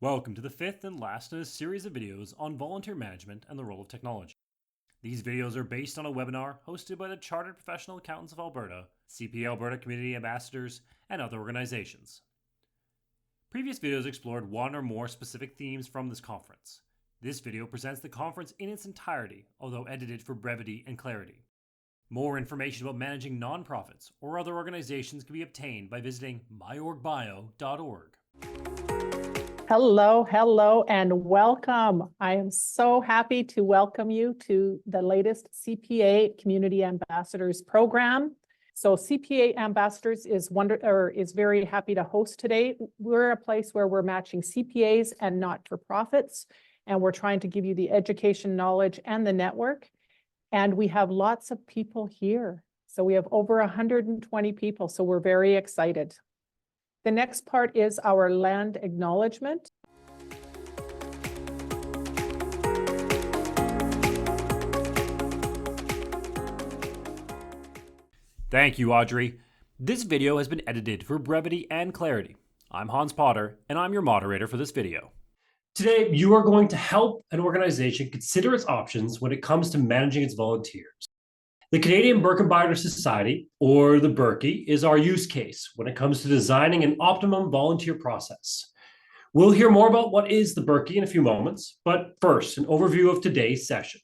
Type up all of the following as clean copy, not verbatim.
Welcome to the fifth and last in a series of videos on volunteer management and the role of technology. These videos are based on a webinar hosted by the Chartered Professional Accountants of Alberta, CPA Alberta Community Ambassadors, and other organizations. Previous videos explored one or more specific themes from this conference. This video presents the conference in its entirety, although edited for brevity and clarity. More information about managing nonprofits or other organizations can be obtained by visiting myorgbio.org. Hello, and welcome. I am so happy to welcome you to the latest CPA Community Ambassadors program. So CPA Ambassadors is very happy to host today. We're a place where we're matching CPAs and not-for-profits, and we're trying to give you the education, knowledge, and the network. And we have lots of people here. So we have over 120 people, so we're very excited. The next part is our land acknowledgement. Thank you, Audrey. This video has been edited for brevity and clarity. I'm Hans Potter, and I'm your moderator for this video. Today, you are going to help an organization consider its options when it comes to managing its volunteers. The Canadian Birkenbinder Society, or the Birkie, is our use case when it comes to designing an optimum volunteer process. We'll hear more about what is the Birkie in a few moments, but first, an overview of today's session.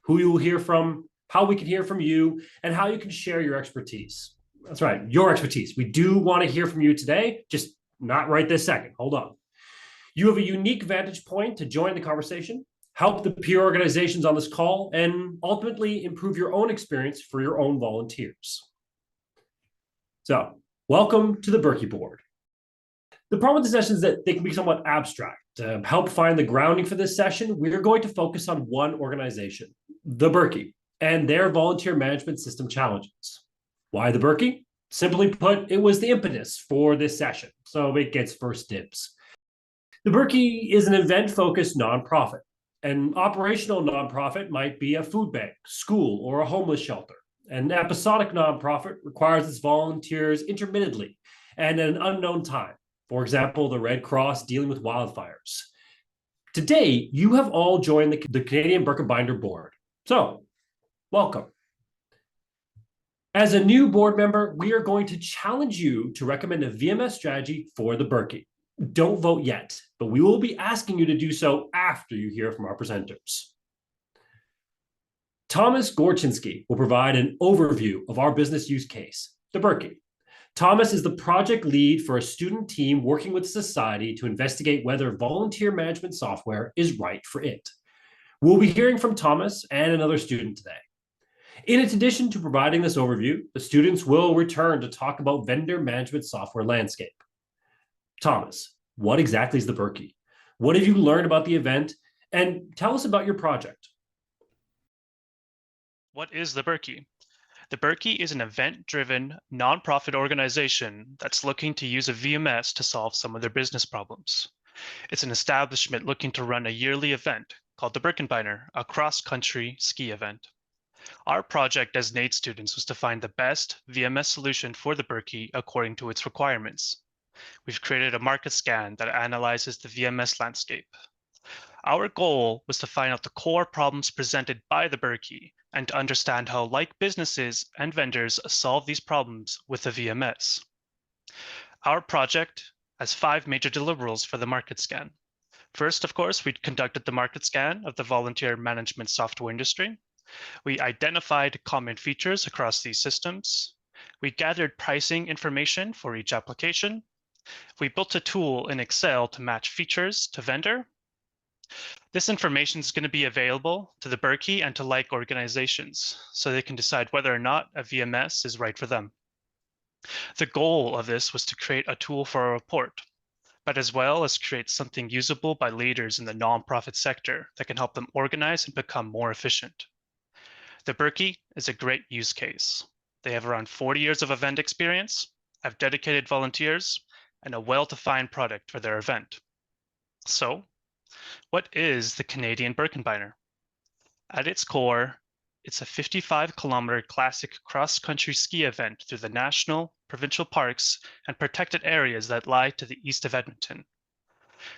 Who you will hear from, how we can hear from you, and how you can share your expertise. That's right, your expertise. We do want to hear from you today, just not right this second. Hold on. You have a unique vantage point to join the conversation, help the peer organizations on this call, and ultimately improve your own experience for your own volunteers. So, welcome to the Birkie board. The problem with the session is that they can be somewhat abstract. To help find the grounding for this session, we're going to focus on one organization, the Birkie, and their volunteer management system challenges. Why the Birkie? Simply put, it was the impetus for this session, so it gets first dibs. The Birkie is an event-focused nonprofit. An operational nonprofit might be a food bank, school, or a homeless shelter. An episodic nonprofit requires its volunteers intermittently and at an unknown time. For example, the Red Cross dealing with wildfires. Today, you have all joined the Canadian Birkenbinder board. So, welcome. As a new board member, we are going to challenge you to recommend a VMS strategy for the Birkie. Don't vote yet, but we will be asking you to do so after you hear from our presenters. Thomas Gorczynski will provide an overview of our business use case, the Birkie. Thomas is the project lead for a student team working with society to investigate whether volunteer management software is right for it. We'll be hearing from Thomas and another student today. In addition to providing this overview, the students will return to talk about vendor management software landscape. Thomas, what exactly is the Birkie? What have you learned about the event? And tell us about your project. What is the Birkie? The Birkie is an event-driven, nonprofit organization that's looking to use a VMS to solve some of their business problems. It's an establishment looking to run a yearly event called the Birkenbinder, a cross-country ski event. Our project as NAID students was to find the best VMS solution for the Birkie according to its requirements. We've created a market scan that analyzes the VMS landscape. Our goal was to find out the core problems presented by the Birkie and to understand how like businesses and vendors solve these problems with the VMS. Our project has 5 major deliverables for the market scan. First, of course, we conducted the market scan of the volunteer management software industry. We identified common features across these systems. We gathered pricing information for each application. We built a tool in Excel to match features to vendor. This information is going to be available to the Birkie and to like organizations so they can decide whether or not a VMS is right for them. The goal of this was to create a tool for a report, but as well as create something usable by leaders in the nonprofit sector that can help them organize and become more efficient. The Birkie is a great use case. They have around 40 years of event experience, have dedicated volunteers, and a well-defined product for their event. So, what is the Canadian Birkenbinder? At its core, it's a 55-kilometer classic cross-country ski event through the national, provincial parks, and protected areas that lie to the east of Edmonton.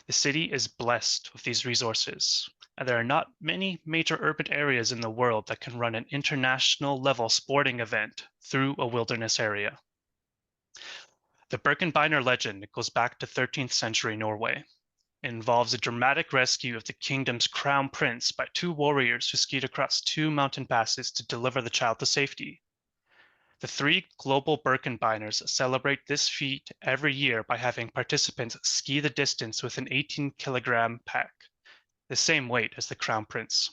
The city is blessed with these resources, and there are not many major urban areas in the world that can run an international level sporting event through a wilderness area. The Birkebeiner legend goes back to 13th century Norway. It involves a dramatic rescue of the kingdom's crown prince by two warriors who skied across two mountain passes to deliver the child to safety. The three global Birkebeiners celebrate this feat every year by having participants ski the distance with an 18-kilogram pack, the same weight as the crown prince.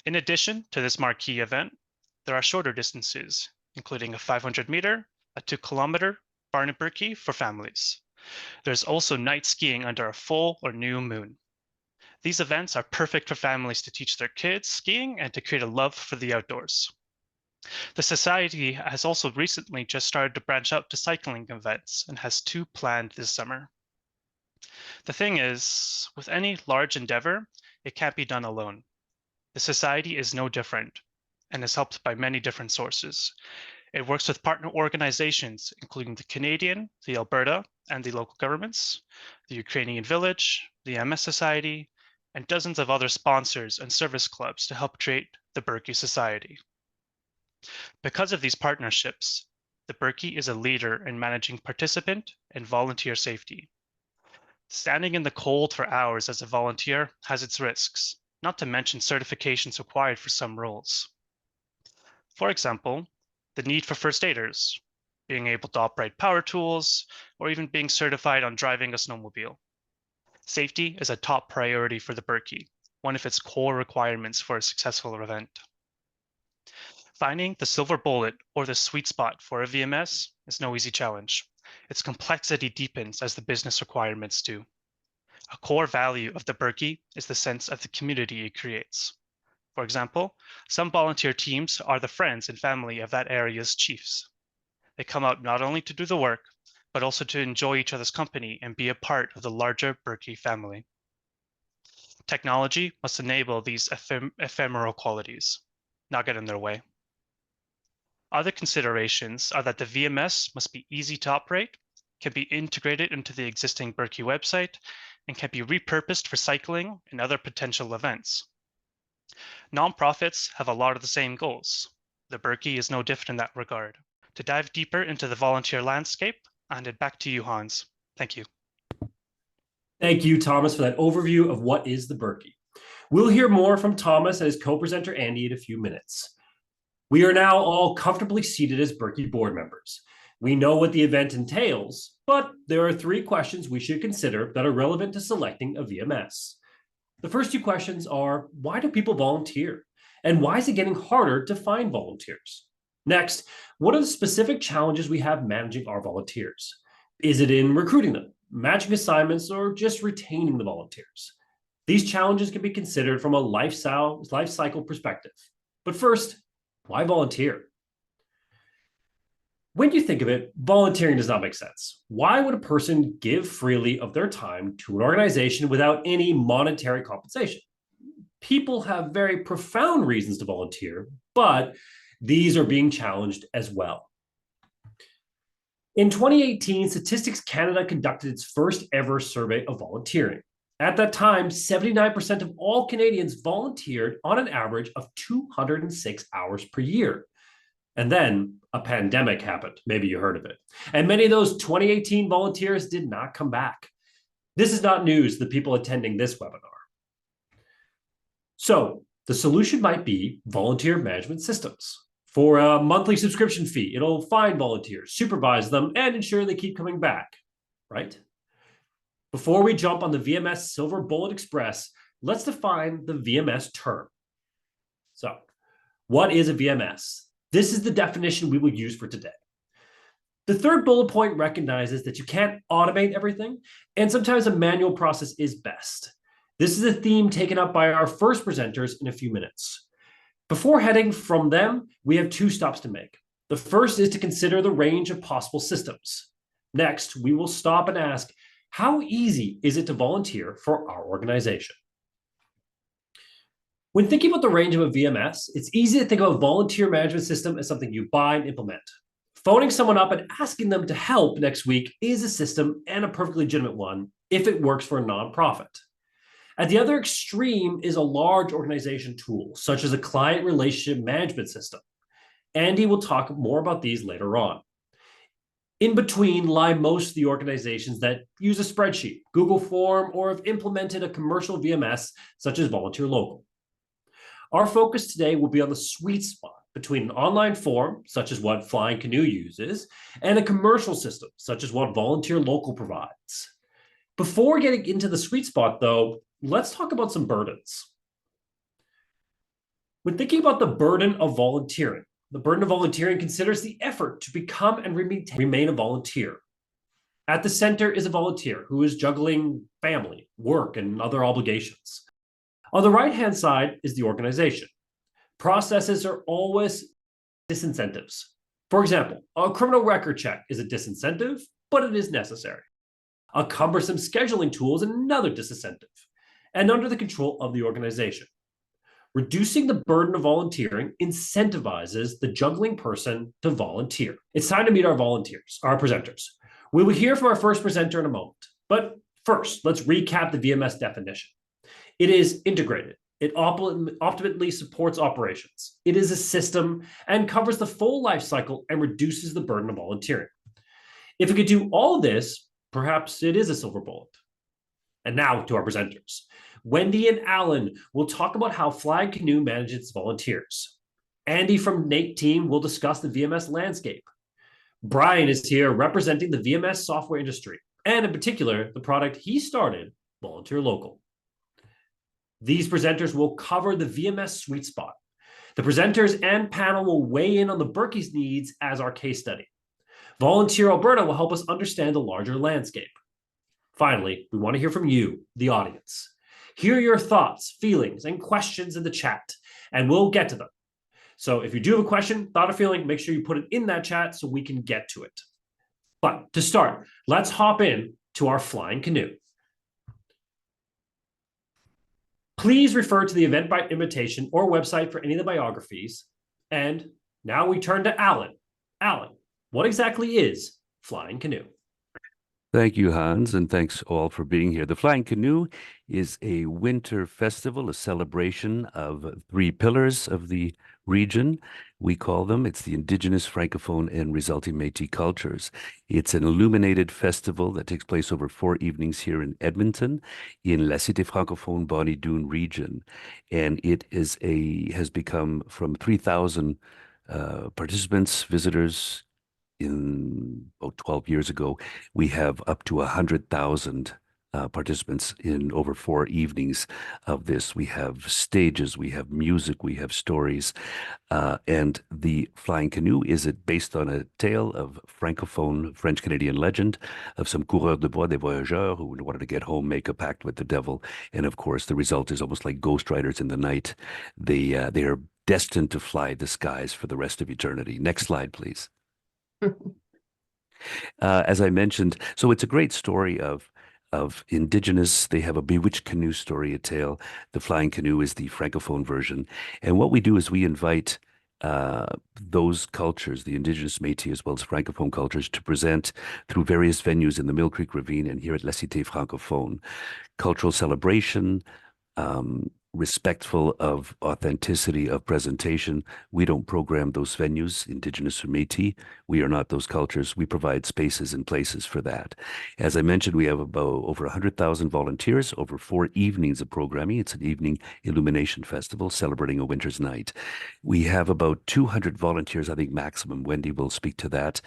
In addition to this marquee event, there are shorter distances, including a 500-meter, a 2-kilometer Barneberki for families. There's also night skiing under a full or new moon. These events are perfect for families to teach their kids skiing and to create a love for the outdoors. The Society has also recently just started to branch out to cycling events and has 2 planned this summer. The thing is, with any large endeavor, it can't be done alone. The Society is no different and is helped by many different sources. It works with partner organizations, including the Canadian, the Alberta, and the local governments, the Ukrainian Village, the MS Society, and dozens of other sponsors and service clubs to help create the Birkie Society. Because of these partnerships, the Birkie is a leader in managing participant and volunteer safety. Standing in the cold for hours as a volunteer has its risks, not to mention certifications required for some roles. For example, the need for first aiders, being able to operate power tools, or even being certified on driving a snowmobile. Safety is a top priority for the Birkie, one of its core requirements for a successful event. Finding the silver bullet or the sweet spot for a VMS is no easy challenge. Its complexity deepens as the business requirements do. A core value of the Birkie is the sense of the community it creates. For example, some volunteer teams are the friends and family of that area's chiefs. They come out not only to do the work, but also to enjoy each other's company and be a part of the larger Birkie family. Technology must enable these ephemeral qualities, not get in their way. Other considerations are that the VMS must be easy to operate, can be integrated into the existing Birkie website, and can be repurposed for cycling and other potential events. Nonprofits have a lot of the same goals. The Birkie is no different in that regard. To dive deeper into the volunteer landscape, I'll hand it back to you, Hans. Thank you. Thank you, Thomas, for that overview of what is the Birkie. We'll hear more from Thomas and his co-presenter, Andy, in a few minutes. We are now all comfortably seated as Birkie board members. We know what the event entails, but there are 3 questions we should consider that are relevant to selecting a VMS. The first 2 questions are, why do people volunteer? And why is it getting harder to find volunteers? Next, what are the specific challenges we have managing our volunteers? Is it in recruiting them, matching assignments, or just retaining the volunteers? These challenges can be considered from a life cycle perspective. But first, why volunteer? When you think of it, volunteering does not make sense. Why would a person give freely of their time to an organization without any monetary compensation? People have very profound reasons to volunteer, but these are being challenged as well. In 2018, Statistics Canada conducted its first ever survey of volunteering. At that time, 79% of all Canadians volunteered on an average of 206 hours per year. And then a pandemic happened. Maybe you heard of it. And many of those 2018 volunteers did not come back. This is not news to the people attending this webinar. So the solution might be volunteer management systems. For a monthly subscription fee, it'll find volunteers, supervise them, and ensure they keep coming back, right? Before we jump on the VMS Silver Bullet Express, let's define the VMS term. So, what is a VMS? This is the definition we will use for today. The third bullet point recognizes that you can't automate everything, and sometimes a manual process is best. This is a theme taken up by our first presenters in a few minutes. Before heading from them, we have 2 stops to make. The first is to consider the range of possible systems. Next, we will stop and ask, how easy is it to volunteer for our organization? When thinking about the range of a VMS, it's easy to think of a volunteer management system as something you buy and implement. Phoning someone up and asking them to help next week is a system and a perfectly legitimate one, if it works for a nonprofit. At the other extreme is a large organization tool, such as a client relationship management system. Andy will talk more about these later on. In between lie most of the organizations that use a spreadsheet, Google Form, or have implemented a commercial VMS such as Volunteer Local. Our focus today will be on the sweet spot between an online form, such as what Flying Canoe uses, and a commercial system, such as what Volunteer Local provides. Before getting into the sweet spot, though, let's talk about some burdens. When thinking about the burden of volunteering, the burden of volunteering considers the effort to become and remain a volunteer. At the center is a volunteer who is juggling family, work, and other obligations. On the right-hand side is the organization. Processes are always disincentives. For example, a criminal record check is a disincentive, but it is necessary. A cumbersome scheduling tool is another disincentive, and under the control of the organization. Reducing the burden of volunteering incentivizes the juggling person to volunteer. It's time to meet our volunteers, our presenters. We will hear from our first presenter in a moment, but first, let's recap the VMS definition. It is integrated. It optimally supports operations. It is a system and covers the full life cycle and reduces the burden of volunteering. If it could do all this, perhaps it is a silver bullet. And now to our presenters. Wendy and Alan will talk about how Flying Canoe manages its volunteers. Andy from Nate team will discuss the VMS landscape. Brian is here representing the VMS software industry, and in particular, the product he started, Volunteer Local. These presenters will cover the VMS sweet spot. The presenters and panel will weigh in on the Berkey's needs as our case study. Volunteer Alberta will help us understand the larger landscape. Finally, we want to hear from you, the audience. Hear your thoughts, feelings, and questions in the chat, and we'll get to them. So if you do have a question, thought, or feeling, make sure you put it in that chat so we can get to it. But to start, let's hop in to our Flying Canoe. Please refer to the Eventbrite invitation or website for any of the biographies. And now we turn to Alan. Alan, what exactly is Flying Canoe? Thank you, Hans, and thanks all for being here. The Flying Canoe is a winter festival, a celebration of three pillars of the region. We call them, it's the Indigenous, Francophone, and resulting Métis cultures. It's an illuminated festival that takes place over 4 evenings here in Edmonton, in La Cité Francophone Bonnie Doon region. And it has become from 3,000 participants, visitors, in about 12 years ago, we have up to 100,000 participants in over 4 evenings of this. We have stages, we have music, we have stories, and the Flying Canoe is based on a tale of Francophone French-Canadian legend of some coureurs de bois, des voyageurs, who wanted to get home, make a pact with the devil, and of course the result is almost like ghost riders in the night. They are destined to fly the skies for the rest of eternity. Next slide, please. As I mentioned, so it's a great story of Indigenous. They have a bewitched canoe story, a tale. The Flying Canoe is the Francophone version. And what we do is we invite those cultures, the Indigenous, Métis, as well as Francophone cultures, to present through various venues in the Mill Creek Ravine and here at La Cité Francophone. Cultural celebration, respectful of authenticity of presentation. We don't program those venues, Indigenous or Métis. We are not those cultures. We provide spaces and places for that. As I mentioned, we have about over 100,000 volunteers over 4 evenings of programming. It's an evening illumination festival celebrating a winter's night. We have about 200 volunteers, I think maximum. Wendy will speak to that.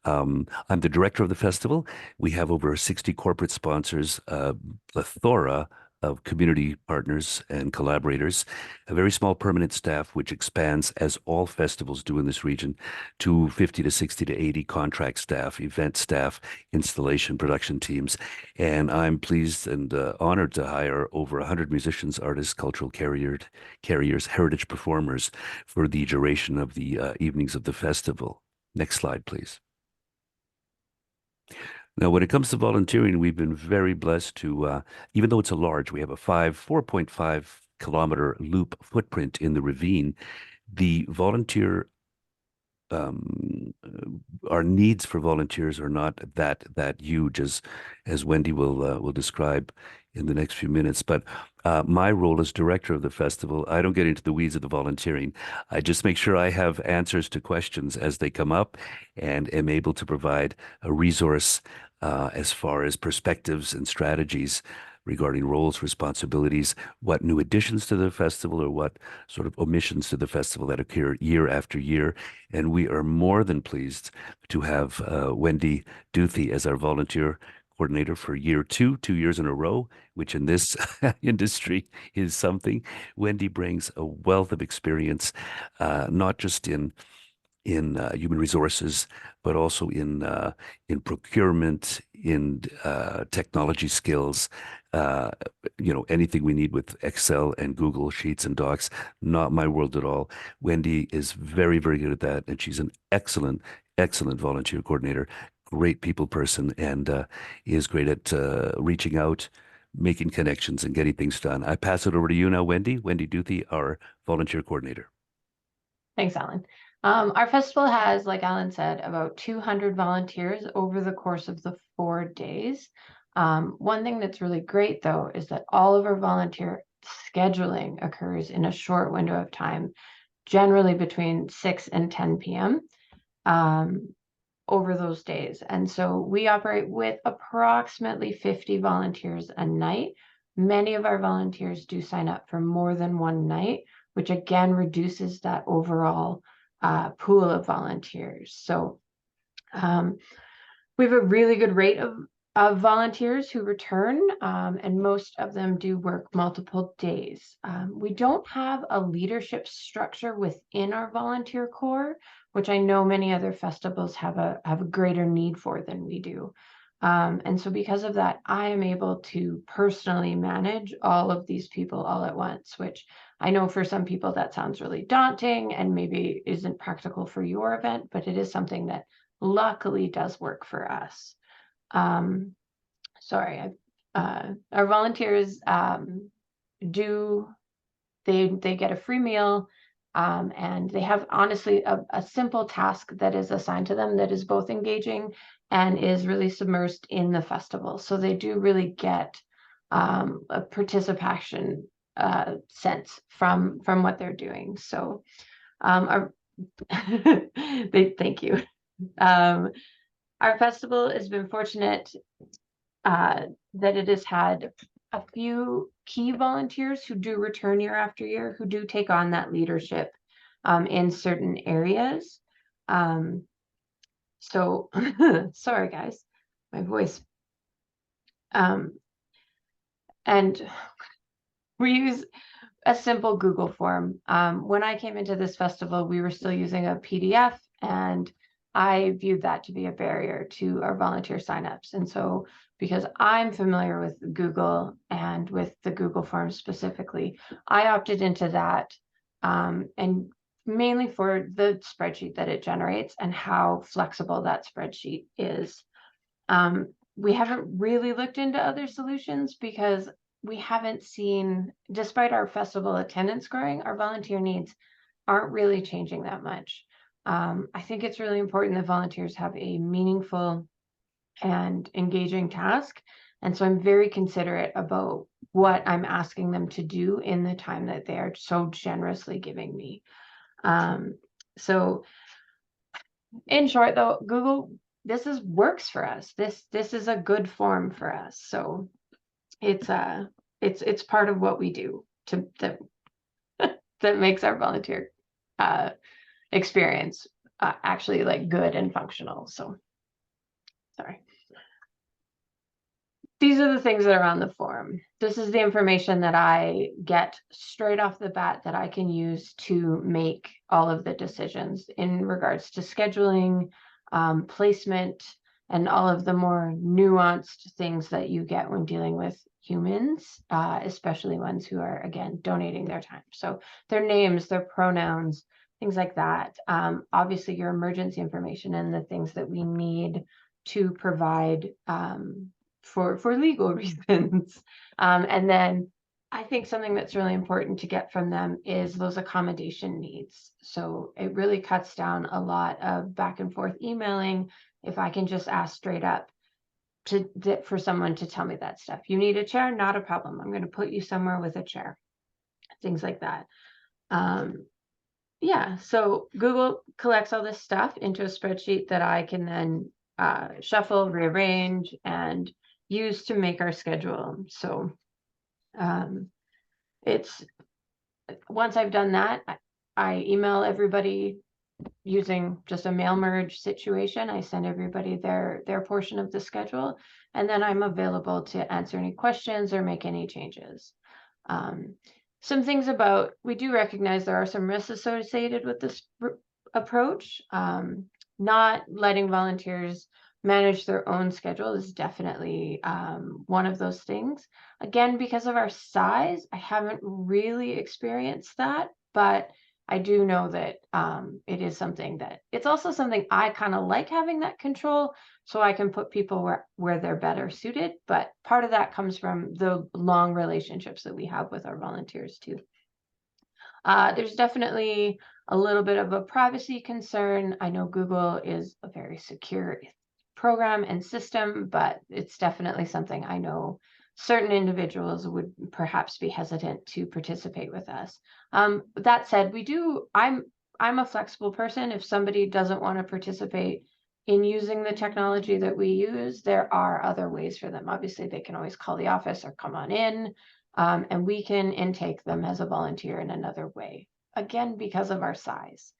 I'm the director of the festival. We have over 60 corporate sponsors, a plethora of community partners and collaborators, a very small permanent staff, which expands, as all festivals do in this region, to 50 to 60 to 80 contract staff, event staff, installation, production teams. And I'm pleased and honored to hire over 100 musicians, artists, cultural carriers, heritage performers for the duration of the evenings of the festival. Next slide, please. Now, when it comes to volunteering, we've been very blessed to, even though it's a large, we have a 4.5 kilometer loop footprint in the ravine, the volunteer our needs for volunteers are not that huge as Wendy will describe in the next few minutes. But my role as director of the festival, I don't get into the weeds of the volunteering. I just make sure I have answers to questions as they come up, and am able to provide a resource as far as perspectives and strategies regarding roles, responsibilities, what new additions to the festival or what sort of omissions to the festival that occur year after year. And we are more than pleased to have Wendy Duthie as our volunteer coordinator for year 2 years in a row, which in this industry is something. Wendy brings a wealth of experience, not just in human resources, but also in procurement, in technology skills, anything we need with Excel and Google Sheets and Docs. Not my world at all. Wendy is very, very good at that, and she's an excellent, excellent volunteer coordinator, great people person, and is great at reaching out, making connections, and getting things done. I pass it over to you now, Wendy. Wendy Duthie, our volunteer coordinator. Thanks, Alan. Our festival has, like Alan said, about 200 volunteers over the course of the 4 days. One thing that's really great, though, is that all of our volunteer scheduling occurs in a short window of time, generally between 6 and 10 p.m. Over those days. And so we operate with approximately 50 volunteers a night. Many of our volunteers do sign up for more than one night, which again reduces that overall pool of volunteers. So we have a really good rate of volunteers who return, and most of them do work multiple days. We don't have a leadership structure within our volunteer corps, which I know many other festivals have a greater need for than we do. And so because of that, I am able to personally manage all of these people all at once, which I know for some people that sounds really daunting and maybe isn't practical for your event, but it is something that luckily does work for us. Our volunteers they get a free meal, and they have honestly a simple task that is assigned to them that is both engaging and is really submersed in the festival. So they do really get a participation sense from what they're doing. So thank you. Our festival has been fortunate that it has had a few key volunteers who do return year after year, who do take on that leadership in certain areas. So sorry guys, my voice. And we use a simple Google form. When I came into this festival, we were still using a PDF, and I viewed that to be a barrier to our volunteer signups. And so because I'm familiar with Google and with the Google Forms specifically, I opted into that, and mainly for the spreadsheet that it generates and how flexible that spreadsheet is. We haven't really looked into other solutions because we haven't seen, despite our festival attendance growing, our volunteer needs aren't really changing that much. I think it's really important that volunteers have a meaningful and engaging task. And so I'm very considerate about what I'm asking them to do in the time that they are so generously giving me. So in short, though, Google, works for us. This is a good form for us. So it's part of what we do that makes our volunteer experience actually like good and functional. So sorry. These are the things that are on the form. This is the information that I get straight off the bat that I can use to make all of the decisions in regards to scheduling, placement, and all of the more nuanced things that you get when dealing with humans, especially ones who are, again, donating their time. So their names, their pronouns, things like that. Obviously, your emergency information and the things that we need to provide for legal reasons. And then I think something that's really important to get from them is those accommodation needs. So it really cuts down a lot of back and forth emailing if I can just ask straight up for someone to tell me that stuff. You need a chair? Not a problem. I'm going to put you somewhere with a chair. Things like that. Yeah, so Google collects all this stuff into a spreadsheet that I can then shuffle, rearrange, and use to make our schedule. So it's once I've done that, I email everybody using just a mail merge situation. I send everybody their portion of the schedule, and then I'm available to answer any questions or make any changes. Some things about, we do recognize there are some risks associated with this approach. Not letting volunteers manage their own schedule is definitely one of those things. Again, because of our size, I haven't really experienced that, but I do know that it is something that, it's also something I kind of like having that control, so I can put people where they're better suited. But part of that comes from the long relationships that we have with our volunteers too. There's definitely a little bit of a privacy concern. I know Google is a very secure program and system, but it's definitely something I know certain individuals would perhaps be hesitant to participate with us. That said, I'm a flexible person. If somebody doesn't want to participate in using the technology that we use, there are other ways for them. Obviously, they can always call the office or come on in, and we can intake them as a volunteer in another way. Again, because of our size.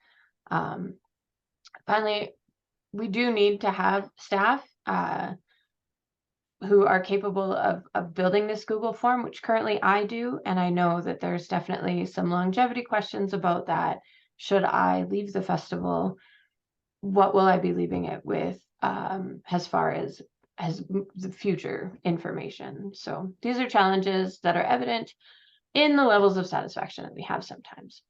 Finally, we do need to have staff who are capable of building this Google form, which currently I do. And I know that there's definitely some longevity questions about that. Should I leave the festival? What will I be leaving it with as far as the future information? So these are challenges that are evident in the levels of satisfaction that we have sometimes.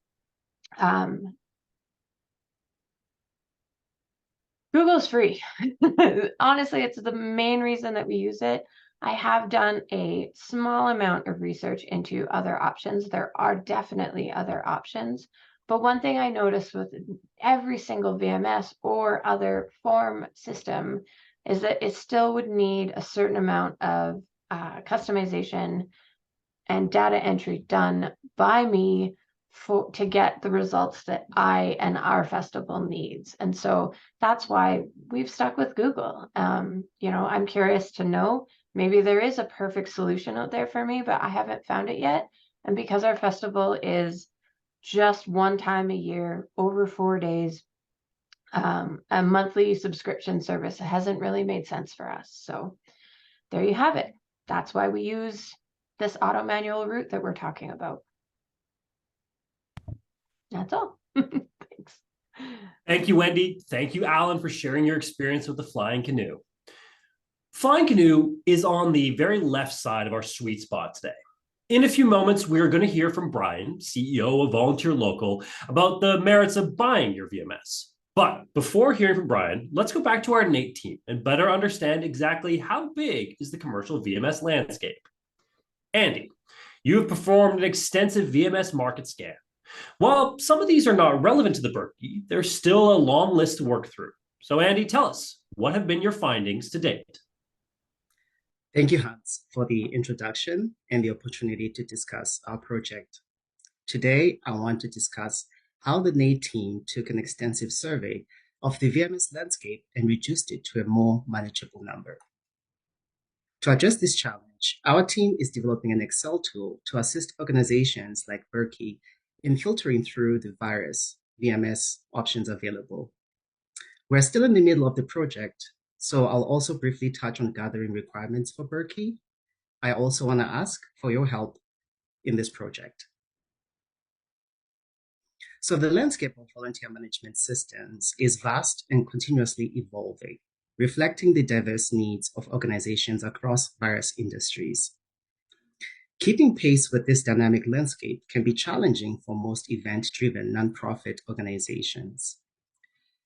Google's free. Honestly, it's the main reason that we use it. I have done a small amount of research into other options. There are definitely other options. But one thing I noticed with every single VMS or other form system is that it still would need a certain amount of customization and data entry done by me to get the results that I and our festival needs. And so that's why we've stuck with Google. I'm curious to know, maybe there is a perfect solution out there for me, but I haven't found it yet. And because our festival is just one time a year, over 4 days, a monthly subscription service hasn't really made sense for us. So there you have it. That's why we use this auto manual route that we're talking about. That's all. Thanks. Thank you, Wendy. Thank you, Alan, for sharing your experience with the Flying Canoe. Flying Canoe is on the very left side of our sweet spot today. In a few moments, we're going to hear from Brian, CEO of Volunteer Local, about the merits of buying your VMS. But before hearing from Brian, let's go back to our innate team and better understand exactly how big is the commercial VMS landscape. Andy, you have performed an extensive VMS market scan. While some of these are not relevant to the Berkey, there's still a long list to work through. So Andy, tell us, what have been your findings to date? Thank you, Hans, for the introduction and the opportunity to discuss our project. Today, I want to discuss how the NAID team took an extensive survey of the VMS landscape and reduced it to a more manageable number. To address this challenge, our team is developing an Excel tool to assist organizations like Berkey in filtering through the various VMS options available. We're still in the middle of the project, so I'll also briefly touch on gathering requirements for Berkey. I also want to ask for your help in this project. So the landscape of volunteer management systems is vast and continuously evolving, reflecting the diverse needs of organizations across various industries. Keeping pace with this dynamic landscape can be challenging for most event-driven nonprofit organizations.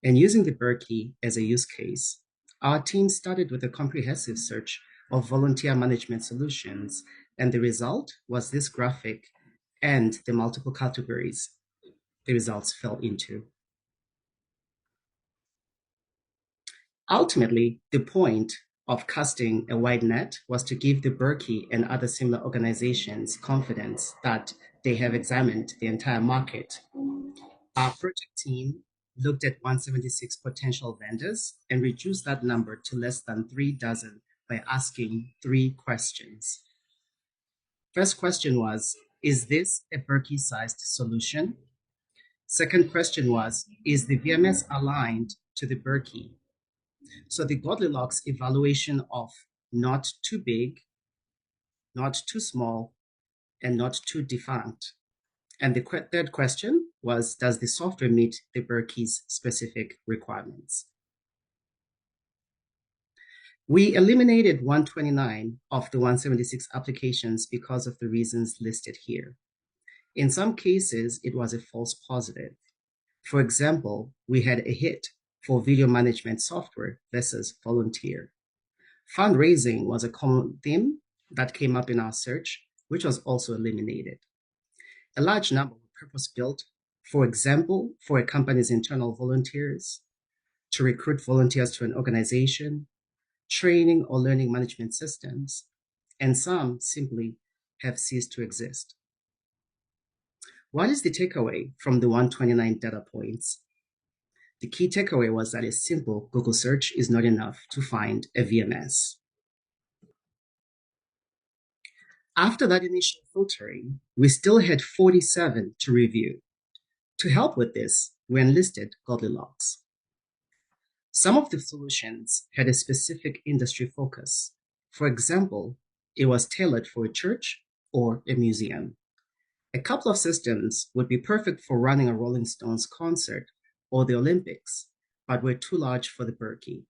And using the Berkey as a use case, our team started with a comprehensive search of volunteer management solutions And the result was this graphic and the multiple categories the results fell into. Ultimately, the point of casting a wide net was to give the Berkey and other similar organizations confidence that they have examined the entire market. Our project team looked at 176 potential vendors and reduced that number to less than 3 dozen by asking 3 questions. First question was, is this a Berkey-sized solution? Second question was, is the VMS aligned to the Berkey? So the Goldilocks evaluation of not too big, not too small, and not too defunct. And the third question was, does the software meet the Berkey's specific requirements? We eliminated 129 of the 176 applications because of the reasons listed here. In some cases, it was a false positive. For example, we had a hit for video management software versus volunteer. Fundraising was a common theme that came up in our search, which was also eliminated. A large number were purpose-built, for example, for a company's internal volunteers, to recruit volunteers to an organization, training or learning management systems, and some simply have ceased to exist. What is the takeaway from the 129 data points? The key takeaway was that a simple Google search is not enough to find a VMS. After that initial filtering, we still had 47 to review. To help with this, we enlisted Goldilocks. Some of the solutions had a specific industry focus. For example, it was tailored for a church or a museum. A couple of systems would be perfect for running a Rolling Stones concert or the Olympics, but were too large for the Berkey.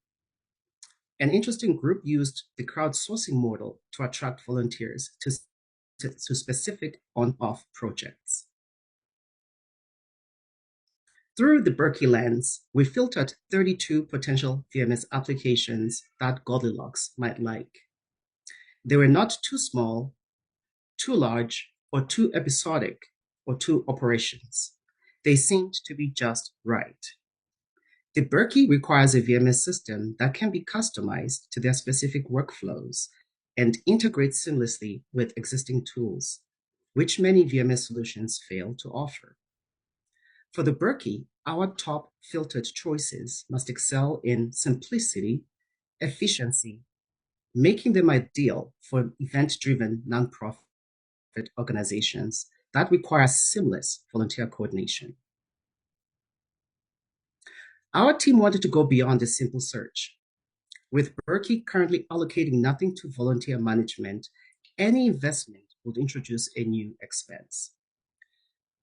An interesting group used the crowdsourcing model to attract volunteers to specific on-off projects. Through the Berkey lens, we filtered 32 potential VMS applications that Goldilocks might like. They were not too small, too large, or too episodic, or too operations. They seemed to be just right. The Berkey requires a VMS system that can be customized to their specific workflows and integrate seamlessly with existing tools, which many VMS solutions fail to offer. For the Berkey, our top filtered choices must excel in simplicity, efficiency, making them ideal for event-driven nonprofit organizations that require seamless volunteer coordination. Our team wanted to go beyond a simple search. With Berkey currently allocating nothing to volunteer management, any investment would introduce a new expense.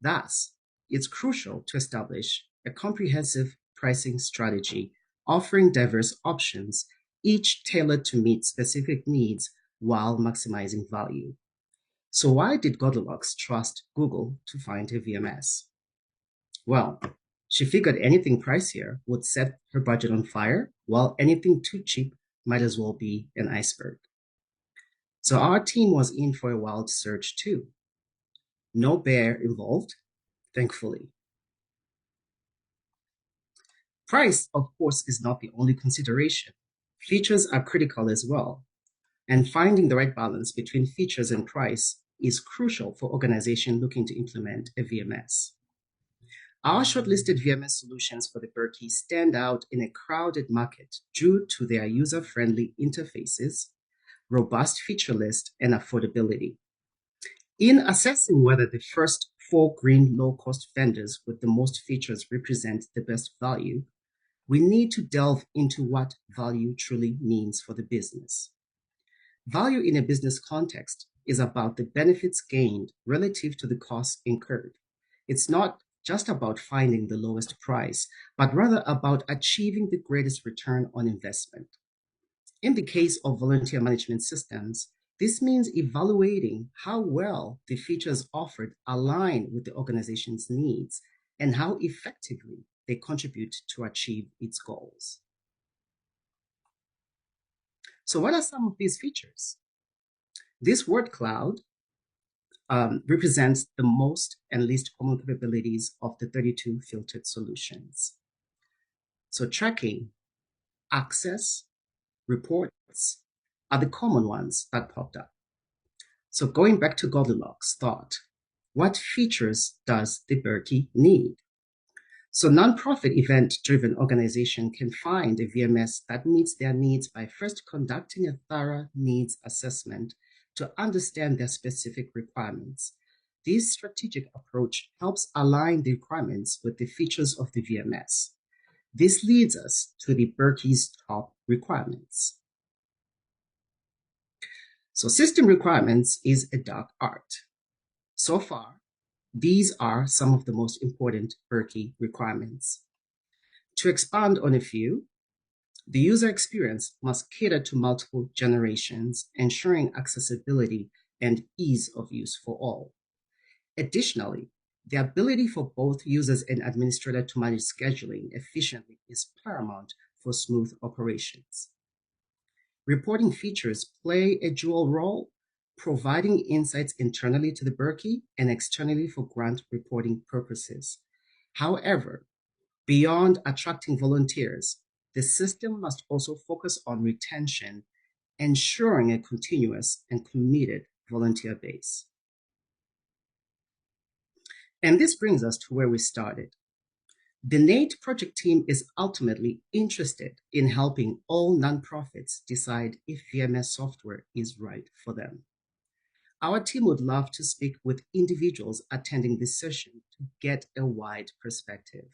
Thus, it's crucial to establish a comprehensive pricing strategy offering diverse options, each tailored to meet specific needs while maximizing value. So why did Goldilocks trust Google to find a VMS? Well, she figured anything pricier would set her budget on fire, while anything too cheap might as well be an iceberg. So our team was in for a wild search too. No bear involved, thankfully. Price, of course, is not the only consideration. Features are critical as well. And finding the right balance between features and price is crucial for organizations looking to implement a VMS. Our shortlisted VMS solutions for the Berkey stand out in a crowded market due to their user-friendly interfaces, robust feature list, and affordability. In assessing whether the first 4 green low-cost vendors with the most features represent the best value, we need to delve into what value truly means for the business. Value in a business context is about the benefits gained relative to the costs incurred. It's not just about finding the lowest price, but rather about achieving the greatest return on investment. In the case of volunteer management systems, this means evaluating how well the features offered align with the organization's needs and how effectively they contribute to achieve its goals. So what are some of these features? This word cloud represents the most and least common capabilities of the 32 filtered solutions. So tracking, access, reports are the common ones that popped up. So going back to Goldilocks thought, what features does the Berkey need? So nonprofit event-driven organization can find a VMS that meets their needs by first conducting a thorough needs assessment to understand their specific requirements. This strategic approach helps align the requirements with the features of the VMS. This leads us to the Berkey's top requirements. So system requirements is a dark art. So far, these are some of the most important Berkey requirements. To expand on a few, the user experience must cater to multiple generations, ensuring accessibility and ease of use for all. Additionally, the ability for both users and administrator to manage scheduling efficiently is paramount for smooth operations. Reporting features play a dual role, providing insights internally to the Berkey and externally for grant reporting purposes. However, beyond attracting volunteers, the system must also focus on retention, ensuring a continuous and committed volunteer base. And this brings us to where we started. The NATE project team is ultimately interested in helping all nonprofits decide if VMS software is right for them. Our team would love to speak with individuals attending this session to get a wide perspective.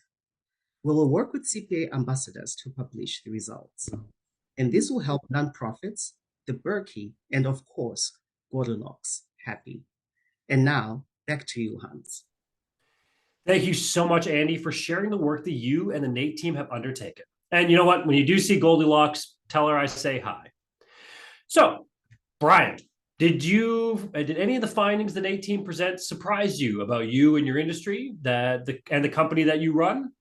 We will work with CPA ambassadors to publish the results. And this will help nonprofits, the Berkey, and of course, Goldilocks happy. And now, back to you, Hans. Thank you so much, Andy, for sharing the work that you and the NATE team have undertaken. And you know what? When you do see Goldilocks, tell her I say hi. So, Brian, did any of the findings the NATE team present surprise you about you and your industry and the company that you run?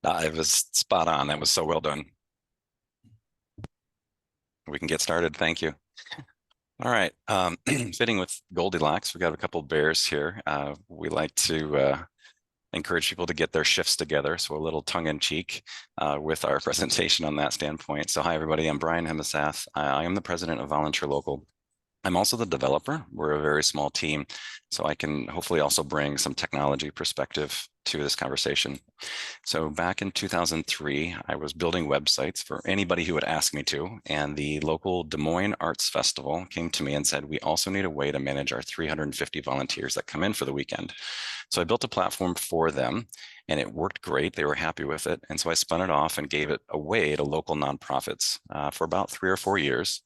It was spot on. That was so well done. We can get started. Thank you. All right. Fitting with Goldilocks, we've got a couple bears here. We like to encourage people to get their shifts together. So a little tongue-in-cheek with our presentation on that standpoint. So hi, everybody. I'm Brian Hemisath. I am the president of Volunteer Local. I'm also the developer. We're a very small team, so I can hopefully also bring some technology perspective to this conversation. So back in 2003, I was building websites for anybody who would ask me to, and the local Des Moines Arts Festival came to me and said, we also need a way to manage our 350 volunteers that come in for the weekend. So I built a platform for them, and it worked great. They were happy with it. And so I spun it off and gave it away to local nonprofits for about 3 or 4 years.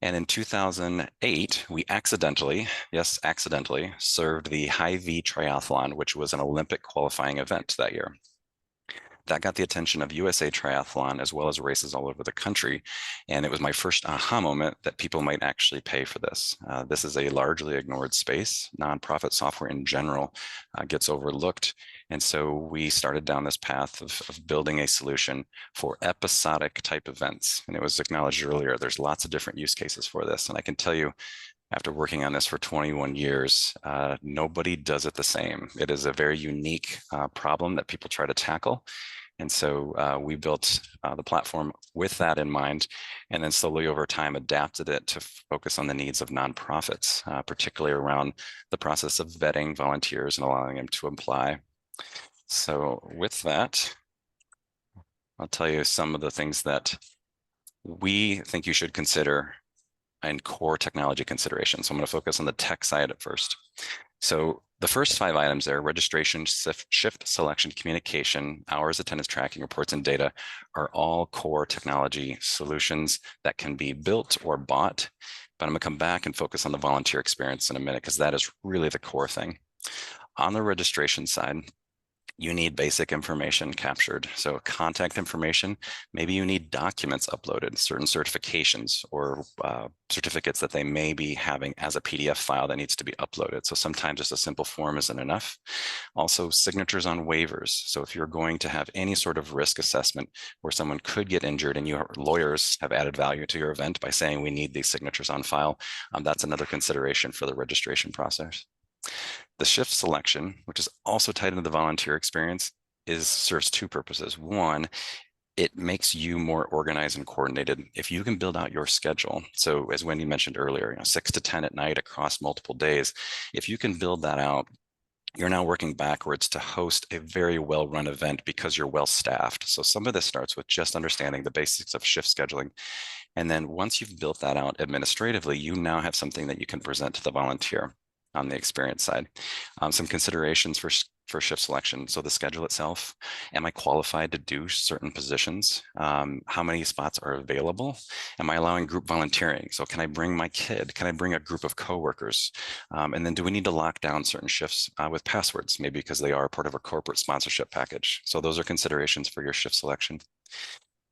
And in 2008, we accidentally, yes, accidentally, served the Hy-Vee Triathlon, which was an Olympic qualifying event that year. That got the attention of USA Triathlon as well as races all over the country. And it was my first aha moment that people might actually pay for this. This is a largely ignored space. Nonprofit software in general gets overlooked. And so we started down this path of building a solution for episodic type events. And it was acknowledged earlier, there's lots of different use cases for this. And I can tell you, after working on this for 21 years, nobody does it the same. It is a very unique problem that people try to tackle. And so we built the platform with that in mind, and then slowly over time adapted it to focus on the needs of nonprofits, particularly around the process of vetting volunteers and allowing them to apply. So with that, I'll tell you some of the things that we think you should consider and core technology considerations. So I'm going to focus on the tech side at first. So the first 5 items there, registration, shift selection, communication, hours, attendance tracking, reports, and data are all core technology solutions that can be built or bought. But I'm going to come back and focus on the volunteer experience in a minute, because that is really the core thing. On the registration side, you need basic information captured. So contact information, maybe you need documents uploaded, certain certifications or certificates that they may be having as a PDF file that needs to be uploaded. So sometimes just a simple form isn't enough. Also signatures on waivers. So if you're going to have any sort of risk assessment where someone could get injured and your lawyers have added value to your event by saying we need these signatures on file, that's another consideration for the registration process. The shift selection, which is also tied into the volunteer experience, serves two purposes. One, it makes you more organized and coordinated if you can build out your schedule. So as Wendy mentioned earlier, 6 to 10 at night across multiple days, if you can build that out, you're now working backwards to host a very well-run event because you're well-staffed. So some of this starts with just understanding the basics of shift scheduling. And then once you've built that out administratively, you now have something that you can present to the volunteer on the experience side. Some considerations for shift selection. So the schedule itself, am I qualified to do certain positions? How many spots are available? Am I allowing group volunteering? So can I bring my kid? Can I bring a group of coworkers? And then do we need to lock down certain shifts with passwords, maybe because they are part of a corporate sponsorship package? So those are considerations for your shift selection.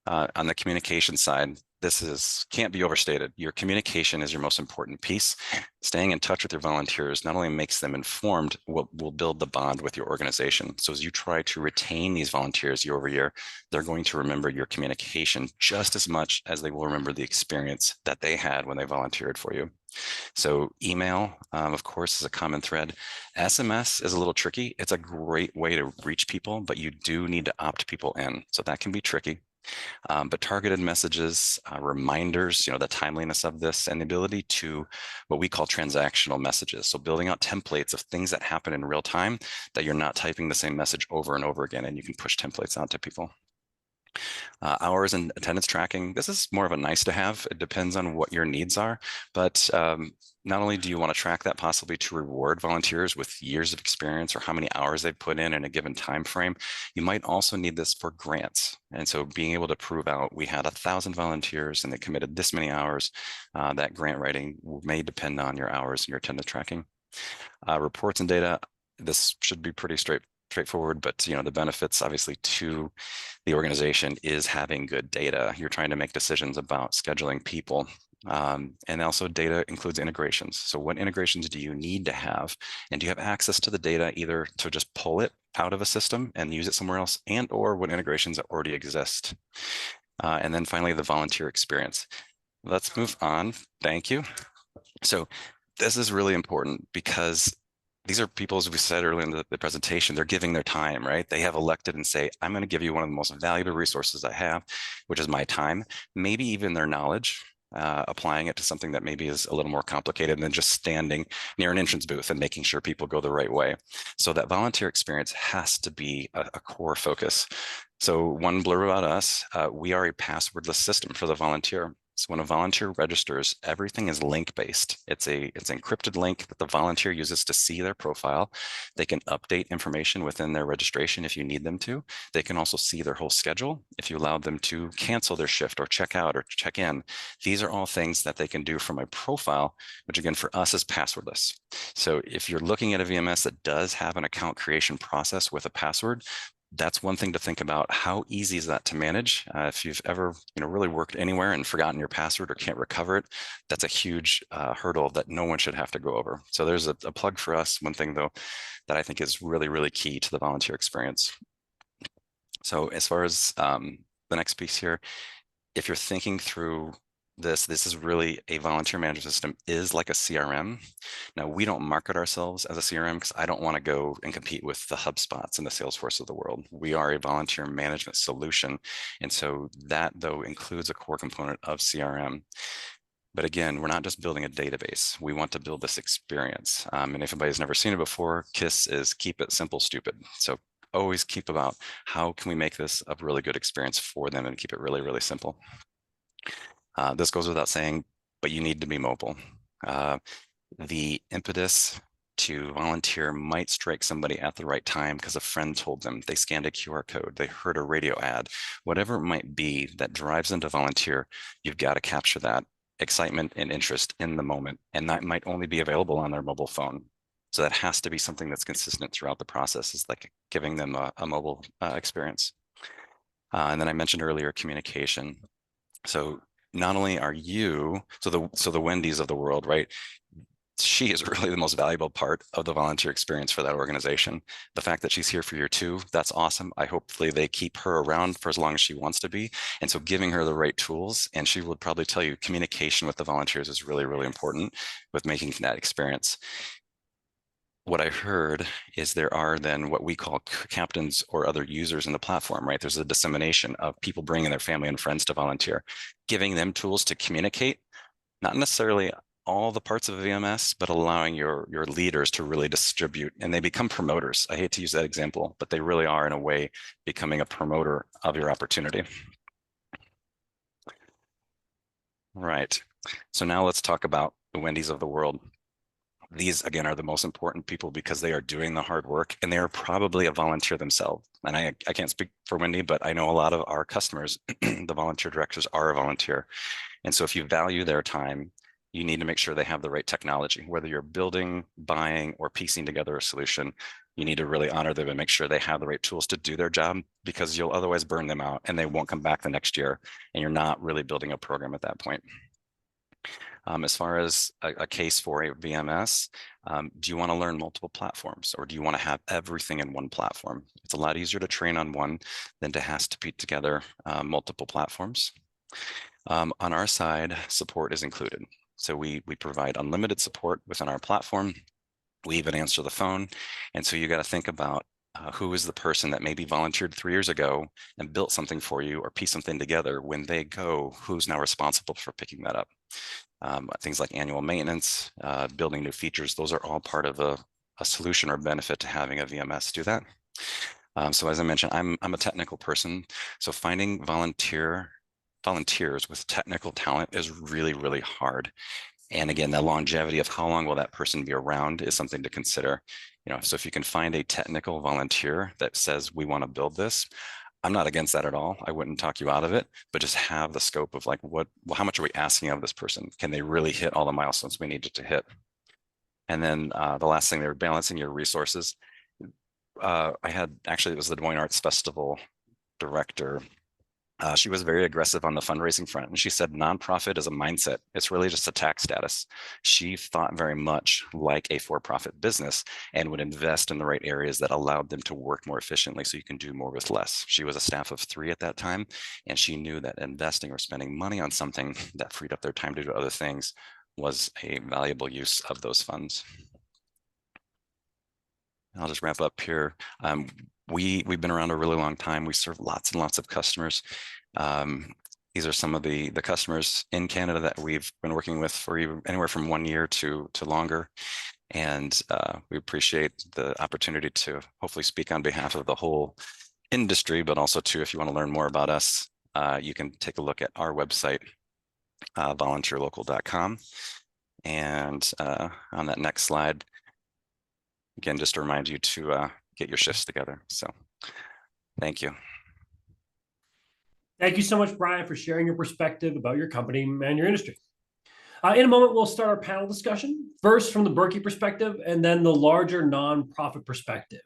On the communication side, this can't be overstated. Your communication is your most important piece. Staying in touch with your volunteers not only makes them informed, will build the bond with your organization. So as you try to retain these volunteers year over year, they're going to remember your communication just as much as they will remember the experience that they had when they volunteered for you. So email, of course, is a common thread. SMS is a little tricky. It's a great way to reach people, but you do need to opt people in. So that can be tricky. But targeted messages, reminders, the timeliness of this, and the ability to what we call transactional messages. So building out templates of things that happen in real time that you're not typing the same message over and over again, and you can push templates out to people. Hours and attendance tracking. This is more of a nice to have. It depends on what your needs are, but not only do you want to track that possibly to reward volunteers with years of experience or how many hours they've put in a given time frame, you might also need this for grants. And so being able to prove out we had 1,000 volunteers and they committed this many hours, that grant writing may depend on your hours and your attendance tracking. Reports and data, this should be pretty straightforward, but the benefits obviously to the organization is having good data. You're trying to make decisions about scheduling people. And also data includes integrations. So what integrations do you need to have? And do you have access to the data either to just pull it out of a system and use it somewhere else, and or what integrations that already exist? And then finally, the volunteer experience. Let's move on. Thank you. So this is really important because these are people, as we said earlier in the presentation, they're giving their time, right? They have elected and say, I'm going to give you one of the most valuable resources I have, which is my time, maybe even their knowledge, applying it to something that maybe is a little more complicated than just standing near an entrance booth and making sure people go the right way. So that volunteer experience has to be a core focus. So one blurb about us, we are a passwordless system for the volunteer. So when a volunteer registers, everything is link-based. It's an encrypted link that the volunteer uses to see their profile. They can update information within their registration if you need them to. They can also see their whole schedule if you allow them to cancel their shift or check out or check in. These are all things that they can do from a profile, which again for us is passwordless. So if you're looking at a VMS that does have an account creation process with a password, that's one thing to think about. How easy is that to manage? If you've ever, really worked anywhere and forgotten your password or can't recover it, that's a huge hurdle that no one should have to go over. So there's a plug for us. One thing though, that I think is really, really key to the volunteer experience. So as far as the next piece here, if you're thinking through this is really a volunteer management system is like a CRM. Now, we don't market ourselves as a CRM because I don't want to go and compete with the HubSpots and the Salesforce of the world. We are a volunteer management solution. And so that, though, includes a core component of CRM. But again, we're not just building a database. We want to build this experience. And if anybody's never seen it before, KISS is keep it simple, stupid. So always keep about how can we make this a really good experience for them and keep it really, really simple. This goes without saying, but you need to be mobile. The impetus to volunteer might strike somebody at the right time because a friend told them, they scanned a QR code, they heard a radio ad, whatever it might be that drives them to volunteer, you've got to capture that excitement and interest in the moment. And that might only be available on their mobile phone. So that has to be something that's consistent throughout the process, is like giving them a mobile experience. And then I mentioned earlier communication. So not only are you, so the Wendy's of the world, right? She is really the most valuable part of the volunteer experience for that organization. The fact that she's here for year 2, that's awesome. Hopefully they keep her around for as long as she wants to be. And so giving her the right tools, and she would probably tell you communication with the volunteers is really, really important with making that experience. What I heard is there are then what we call captains or other users in the platform, right? There's a dissemination of people bringing their family and friends to volunteer, giving them tools to communicate, not necessarily all the parts of a VMS, but allowing your leaders to really distribute, and they become promoters. I hate to use that example, but they really are in a way becoming a promoter of your opportunity. Right. So now let's talk about the Wendy's of the world. These, again, are the most important people because they are doing the hard work, and they are probably a volunteer themselves. And I can't speak for Wendy, but I know a lot of our customers, the volunteer directors, are a volunteer. And so if you value their time, you need to make sure they have the right technology. Whether you're building, buying, or piecing together a solution, you need to really honor them and make sure they have the right tools to do their job, because you'll otherwise burn them out and they won't come back the next year, and you're not really building a program at that point. As far as a case for a VMS, do you want to learn multiple platforms, or do you want to have everything in one platform? It's a lot easier to train on one than to have to put together multiple platforms. On our side, support is included. So we provide unlimited support within our platform. We even answer the phone. And so you got to think about who is the person that maybe volunteered 3 years ago and built something for you or pieced something together. When they go, who's now responsible for picking that up? Things like annual maintenance, building new features, those are all part of a solution or benefit to having a VMS do that. So as I mentioned, I'm a technical person. So finding volunteers with technical talent is really, really hard. And again, the longevity of how long will that person be around is something to consider. So if you can find a technical volunteer that says, we want to build this, I'm not against that at all. I wouldn't talk you out of it, but just have the scope of like, how much are we asking of this person? Can they really hit all the milestones we needed to hit? And then the last thing, they're balancing your resources. It was the Des Moines Arts Festival director. She was very aggressive on the fundraising front, and she said nonprofit is a mindset. It's really just a tax status. She thought very much like a for-profit business and would invest in the right areas that allowed them to work more efficiently, so you can do more with less. She was a staff of 3 at that time, and she knew that investing or spending money on something that freed up their time to do other things was a valuable use of those funds. I'll just wrap up here. We've been around a really long time. We serve lots and lots of customers. These are some of the customers in Canada that we've been working with for anywhere from 1 year to longer. And we appreciate the opportunity to hopefully speak on behalf of the whole industry, but also too, if you want to learn more about us, you can take a look at our website, volunteerlocal.com. And on that next slide, again, just to remind you to get your shifts together. So thank you. Thank you so much, Brian, for sharing your perspective about your company and your industry. In a moment, we'll start our panel discussion, first from the Berkey perspective, and then the larger nonprofit perspective.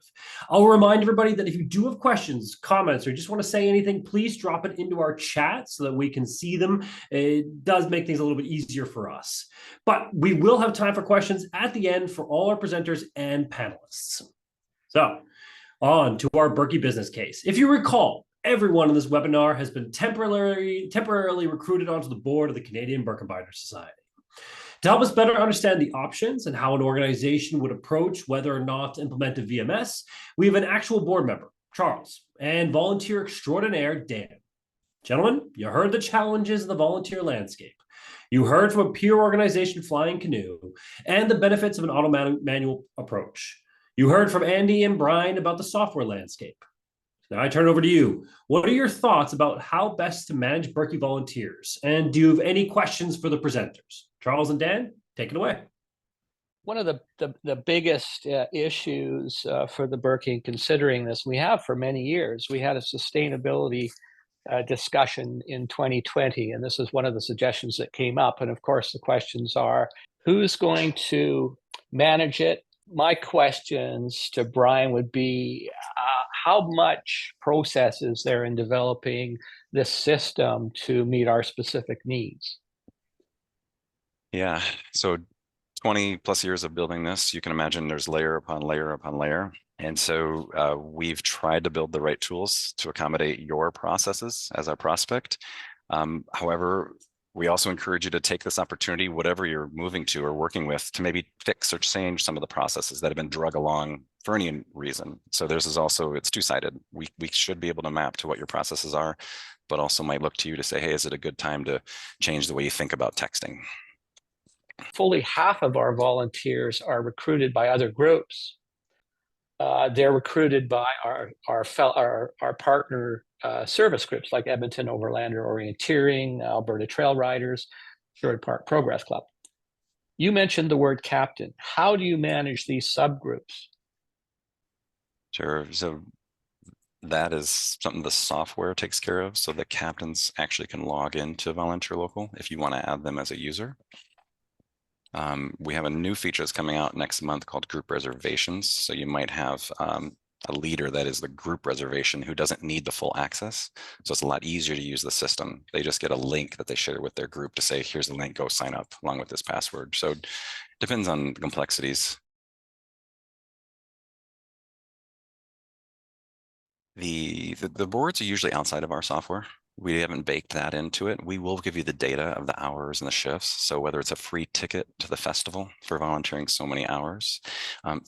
I'll remind everybody that if you do have questions, comments, or just want to say anything, please drop it into our chat so that we can see them. It does make things a little bit easier for us. But we will have time for questions at the end for all our presenters and panelists. So, on to our Berkey business case. If you recall, everyone in this webinar has been temporarily recruited onto the board of the Canadian Birkenbinder Society. To help us better understand the options and how an organization would approach whether or not to implement a VMS, we have an actual board member, Charles, and volunteer extraordinaire, Dan. Gentlemen, you heard the challenges of the volunteer landscape. You heard from a peer organization, Flying Canoe, and the benefits of an auto manual approach. You heard from Andy and Brian about the software landscape. Now I turn over to you. What are your thoughts about how best to manage Berkey volunteers? And do you have any questions for the presenters? Charles and Dan, take it away. One of the biggest issues for the Berkey in considering this, we have for many years, we had a sustainability discussion in 2020, and this is one of the suggestions that came up. And of course, the questions are, who's going to manage it? my questions to Brian would be, how much process is there in developing this system to meet our specific needs? Yeah, so 20 plus years of building this, you can imagine there's layer upon layer upon layer. And so we've tried to build the right tools to accommodate your processes as our prospect. However, we also encourage you to take this opportunity, whatever you're moving to or working with, to maybe fix or change some of the processes that have been drug along for any reason. So this is also, it's two-sided. We should be able to map to what your processes are, but also might look to you to say, hey, is it a good time to change the way you think about texting? Fully half of our volunteers are recruited by other groups. They're recruited by our partner service groups like Edmonton Overlander Orienteering, Alberta Trail Riders, Sherwood Park Progress Club. You mentioned the word captain. How do you manage these subgroups? Sure. So that is something the software takes care of. So the captains actually can log into Volunteer Local if you want to add them as a user. We have a new feature that's coming out next month called group reservations. So you might have a leader that is the group reservation who doesn't need the full access. So it's a lot easier to use the system. They just get a link that they share with their group to say, here's the link, go sign up along with this password. So it depends on the complexities. The boards are usually outside of our software. We haven't baked that into it. We will give you the data of the hours and the shifts. So whether it's a free ticket to the festival for volunteering so many hours,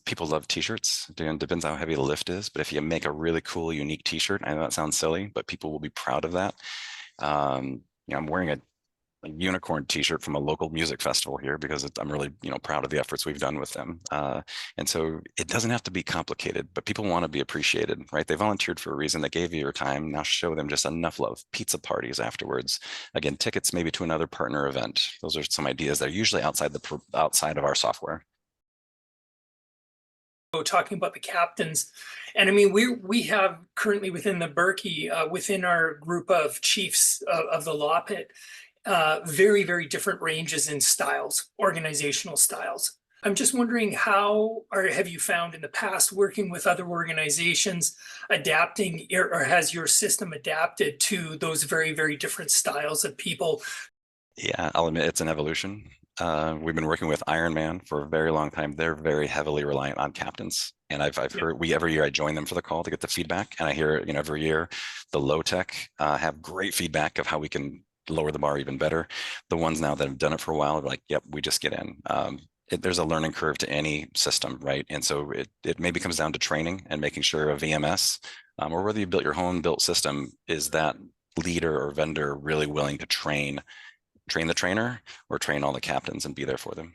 people love t-shirts. It depends how heavy the lift is. But if you make a really cool, unique t-shirt, I know that sounds silly, but people will be proud of that. I'm wearing a unicorn t-shirt from a local music festival here because I'm really proud of the efforts we've done with them, and so it doesn't have to be complicated, but people want to be appreciated, right? They volunteered for a reason. They gave you your time. Now show them just enough love. Pizza parties afterwards, again, tickets maybe to another partner event. Those are some ideas that are usually outside of our software. Talking about the captains, and I mean we have currently within the Berkey, within our group of chiefs of the Law Pit, very, very different ranges in styles, organizational styles. I'm just wondering have you found in the past working with other organizations adapting, or has your system adapted to those very, very different styles of people? Yeah, I'll admit it's an evolution. We've been working with Ironman for a very long time. They're very heavily reliant on captains. And I've heard every year I join them for the call to get the feedback. And I hear, every year the low tech have great feedback of how we can lower the bar even better. The ones now that have done it for a while are like, yep, we just get in. There's a learning curve to any system, right? And so it maybe comes down to training and making sure a VMS, or whether you built your home built system, is that leader or vendor really willing to train the trainer or train all the captains and be there for them.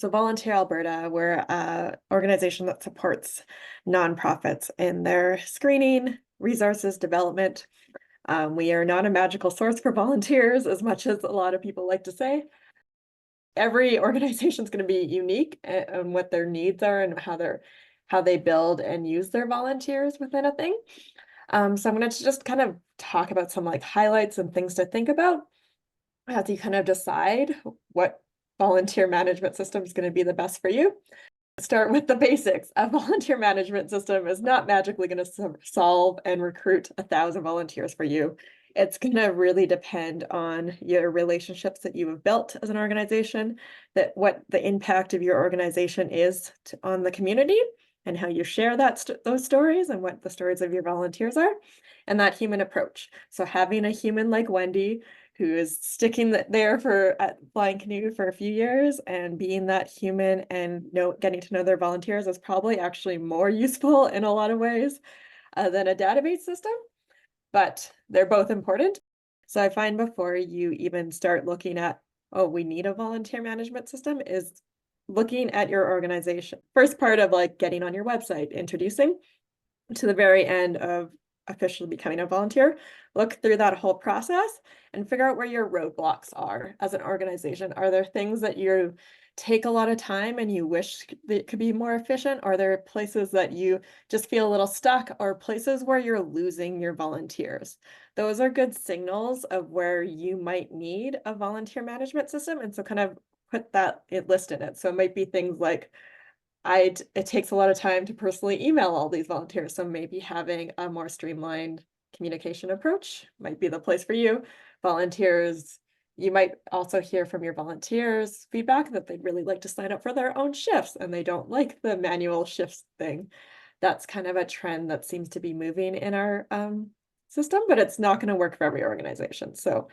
So Volunteer Alberta, we're an organization that supports nonprofits in their screening, resources development. We are not a magical source for volunteers, as much as a lot of people like to say. Every organization is going to be unique in what their needs are and how they build and use their volunteers within a thing. So I'm going to just kind of talk about some highlights and things to think about as you kind of decide what volunteer management system is going to be the best for you. Start with the basics. A volunteer management system is not magically going to solve and recruit 1,000 volunteers for you. It's going to really depend on your relationships that you have built as an organization, what the impact of your organization is on the community, and how you share those stories and what the stories of your volunteers are, and that human approach. So having a human like Wendy, who is sticking there at Flying Canoe for a few years and being that human and getting to know their volunteers is probably actually more useful in a lot of ways than a database system, but they're both important. So I find before you even start looking at, we need a volunteer management system, is looking at your organization. First part of getting on your website, introducing, to the very end of officially becoming a volunteer, look through that whole process and figure out where your roadblocks are as an organization. Are there things that you take a lot of time and you wish that it could be more efficient? Or are there places that you just feel a little stuck, or places where you're losing your volunteers? Those are good signals of where you might need a volunteer management system. And so kind of put that list in it. So it might be things like, it takes a lot of time to personally email all these volunteers. So maybe having a more streamlined communication approach might be the place for you. Volunteers, you might also hear from your volunteers feedback that they'd really like to sign up for their own shifts and they don't like the manual shifts thing. That's kind of a trend that seems to be moving in our system, but it's not going to work for every organization. So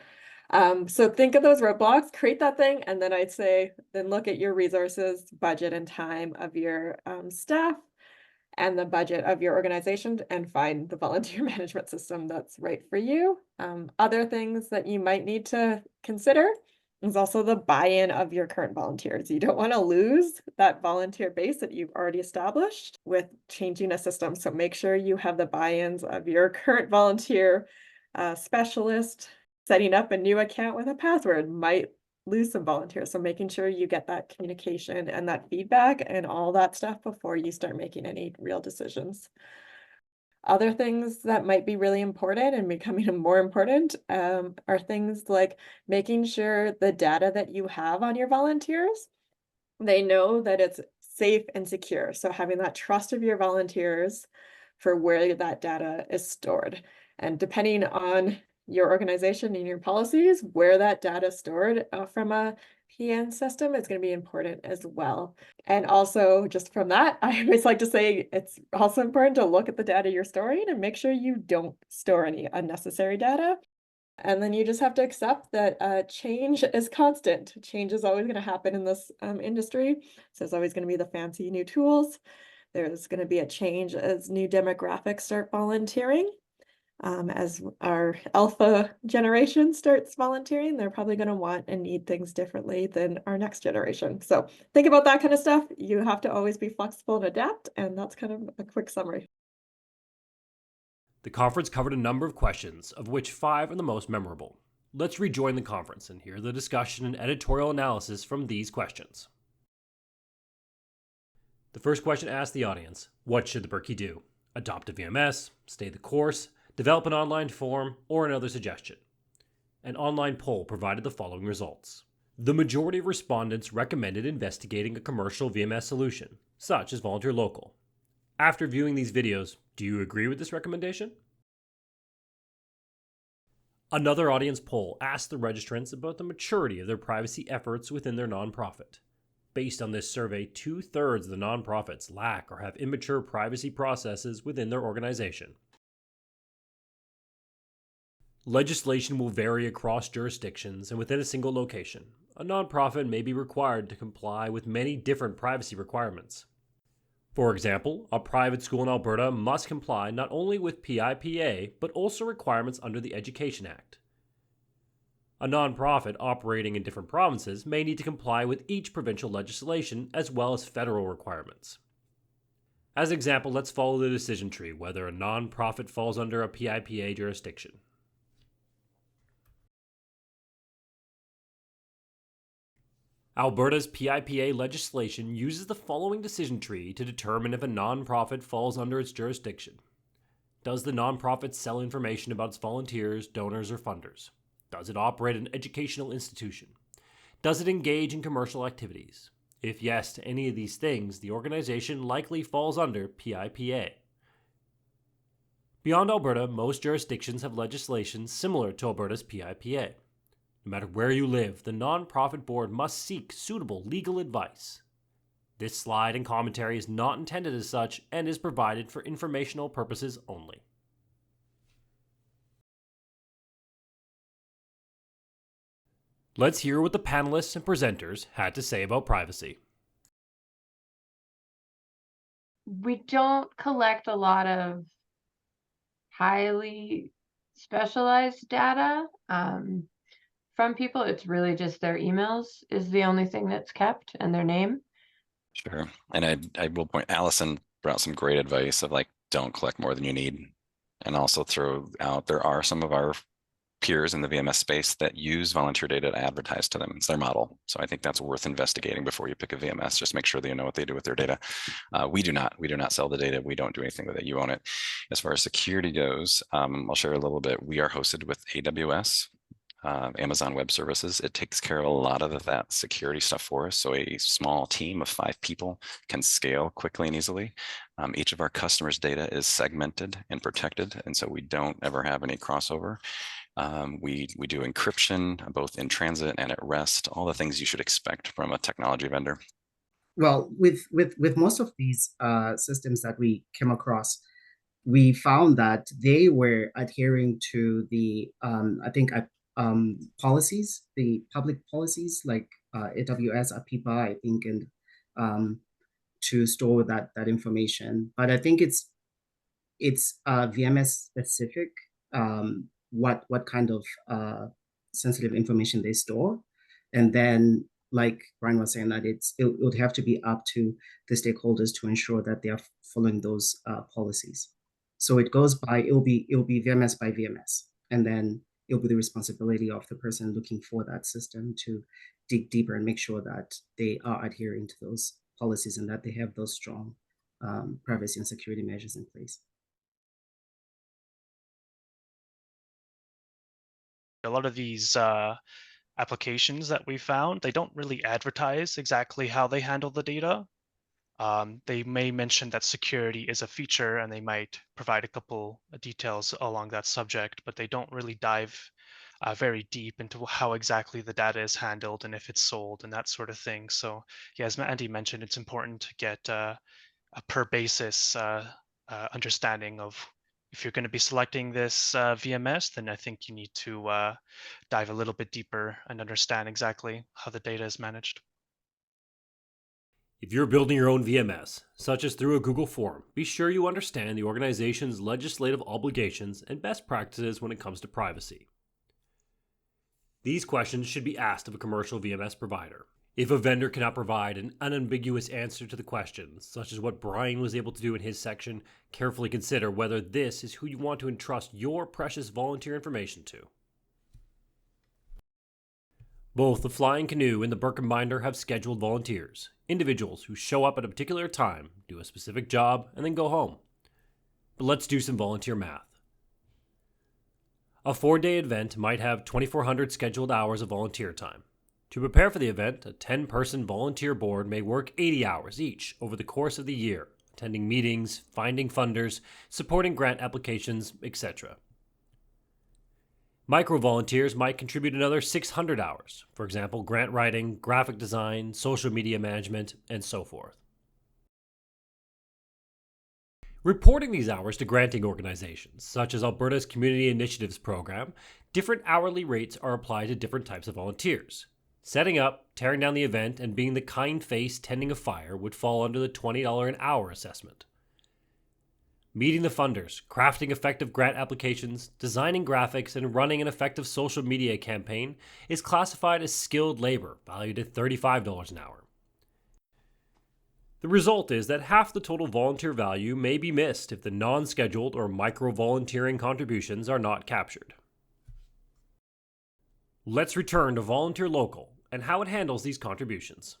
think of those roadblocks, create that thing, and then I'd say, then look at your resources, budget, and time of your staff and the budget of your organization and find the volunteer management system that's right for you. Other things that you might need to consider is also the buy-in of your current volunteers. You don't want to lose that volunteer base that you've already established with changing a system. So make sure you have the buy-ins of your current volunteer specialist. Setting up a new account with a password might lose some volunteers. So making sure you get that communication and that feedback and all that stuff before you start making any real decisions. Other things that might be really important and becoming more important are things like making sure the data that you have on your volunteers, they know that it's safe and secure. So having that trust of your volunteers for where that data is stored. And depending on your organization and your policies, where that data is stored from a PN system is going to be important as well. And also just from that, I always like to say it's also important to look at the data you're storing and make sure you don't store any unnecessary data. And then you just have to accept that change is constant. Change is always going to happen in this industry. So there's always going to be the fancy new tools. There's going to be a change as new demographics start volunteering. As our alpha generation starts volunteering, they're probably going to want and need things differently than our next generation. So think about that kind of stuff. You have to always be flexible and adapt, and that's kind of a quick summary. The conference covered a number of questions, of which 5 are the most memorable. Let's rejoin the conference and hear the discussion and editorial analysis from these questions. The first question asked the audience, what should the Berkey do? Adopt a VMS, stay the course, develop an online form, or another suggestion. An online poll provided the following results. The majority of respondents recommended investigating a commercial VMS solution, such as Volunteer Local. After viewing these videos, do you agree with this recommendation? Another audience poll asked the registrants about the maturity of their privacy efforts within their nonprofit. Based on this survey, 2/3 of the nonprofits lack or have immature privacy processes within their organization. Legislation will vary across jurisdictions and within a single location. A nonprofit may be required to comply with many different privacy requirements. For example, a private school in Alberta must comply not only with PIPA, but also requirements under the Education Act. A nonprofit operating in different provinces may need to comply with each provincial legislation as well as federal requirements. As an example, let's follow the decision tree whether a nonprofit falls under a PIPA jurisdiction. Alberta's PIPA legislation uses the following decision tree to determine if a nonprofit falls under its jurisdiction. Does the nonprofit sell information about its volunteers, donors, or funders? Does it operate an educational institution? Does it engage in commercial activities? If yes to any of these things, the organization likely falls under PIPA. Beyond Alberta, most jurisdictions have legislation similar to Alberta's PIPA. No matter where you live, the nonprofit board must seek suitable legal advice. This slide and commentary is not intended as such and is provided for informational purposes only. Let's hear what the panelists and presenters had to say about privacy. We don't collect a lot of highly specialized data from people. It's really just their emails is the only thing that's kept, and their name. Sure. And I will point, Allison brought some great advice of like, don't collect more than you need. And also throw out, there are some of our peers in the VMS space that use volunteer data to advertise to them. It's their model. So I think that's worth investigating before you pick a VMS. Just make sure that you know what they do with their data. We do not sell the data. We don't do anything with it. You own it. As far as security goes, I'll share a little bit. We are hosted with AWS. Amazon Web Services. It takes care of a lot of that security stuff for us. So a small team of 5 people can scale quickly and easily. Each of our customers' data is segmented and protected, and so we don't ever have any crossover. We do encryption both in transit and at rest, all the things you should expect from a technology vendor. Well, with most of these systems that we came across, we found that they were adhering to the policies, the public policies like AWS, APIPA, I think, and to store that information. But I think it's VMS specific, what kind of sensitive information they store, and then like Brian was saying, that it would have to be up to the stakeholders to ensure that they are following those policies. So it goes by, it'll be VMS by VMS, and then it'll be the responsibility of the person looking for that system to dig deeper and make sure that they are adhering to those policies and that they have those strong privacy and security measures in place. A lot of these applications that we found, they don't really advertise exactly how they handle the data. They may mention that security is a feature and they might provide a couple of details along that subject, but they don't really dive very deep into how exactly the data is handled and if it's sold and that sort of thing. So yeah, as Andy mentioned, it's important to get a per basis understanding of if you're going to be selecting this VMS, then I think you need to dive a little bit deeper and understand exactly how the data is managed. If you're building your own VMS, such as through a Google form, be sure you understand the organization's legislative obligations and best practices when it comes to privacy. These questions should be asked of a commercial VMS provider. If a vendor cannot provide an unambiguous answer to the questions, such as what Brian was able to do in his section, carefully consider whether this is who you want to entrust your precious volunteer information to. Both the Flying Canoe and the Birkenbinder have scheduled volunteers, individuals who show up at a particular time, do a specific job, and then go home. But let's do some volunteer math. A 4-day event might have 2,400 scheduled hours of volunteer time. To prepare for the event, a 10-person volunteer board may work 80 hours each over the course of the year, attending meetings, finding funders, supporting grant applications, etc. Micro-volunteers might contribute another 600 hours, for example, grant writing, graphic design, social media management, and so forth. Reporting these hours to granting organizations, such as Alberta's Community Initiatives Program, different hourly rates are applied to different types of volunteers. Setting up, tearing down the event, and being the kind face tending a fire would fall under the $20 an hour assessment. Meeting the funders, crafting effective grant applications, designing graphics, and running an effective social media campaign is classified as skilled labor, valued at $35 an hour. The result is that half the total volunteer value may be missed if the non-scheduled or micro-volunteering contributions are not captured. Let's return to Volunteer Local and how it handles these contributions.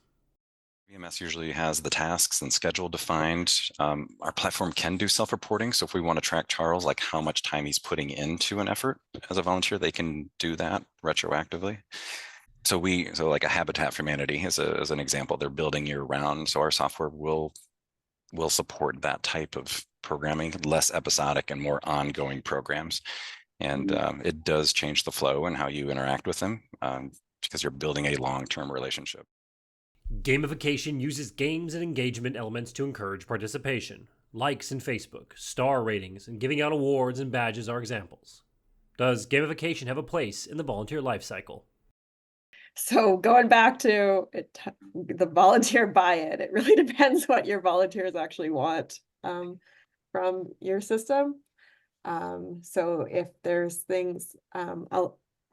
VMS usually has the tasks and schedule defined. Our platform can do self-reporting. So if we want to track Charles, like how much time he's putting into an effort as a volunteer, they can do that retroactively. So like a Habitat for Humanity as an example, they're building year round. So our software will support that type of programming, less episodic and more ongoing programs. And it does change the flow and how you interact with them because you're building a long-term relationship. Gamification uses games and engagement elements to encourage participation. Likes in Facebook, star ratings, and giving out awards and badges are examples. Does gamification have a place in the volunteer lifecycle? So going back to the volunteer buy-in, it really depends what your volunteers actually want from your system. So if there's things,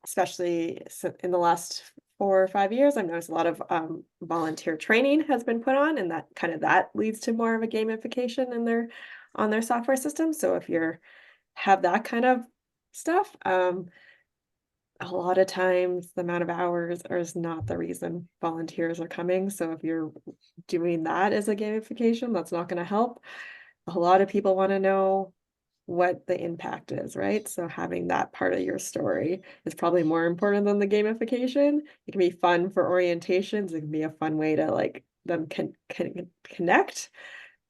especially in the last 4 or 5 years, I've noticed a lot of volunteer training has been put on, and that leads to more of a gamification on their software system. So if you have that kind of stuff, a lot of times the amount of hours is not the reason volunteers are coming. So if you're doing that as a gamification, that's not going to help. A lot of people want to know what the impact is, right? So having that part of your story is probably more important than the gamification. It can be fun for orientations. It can be a fun way to like them can connect,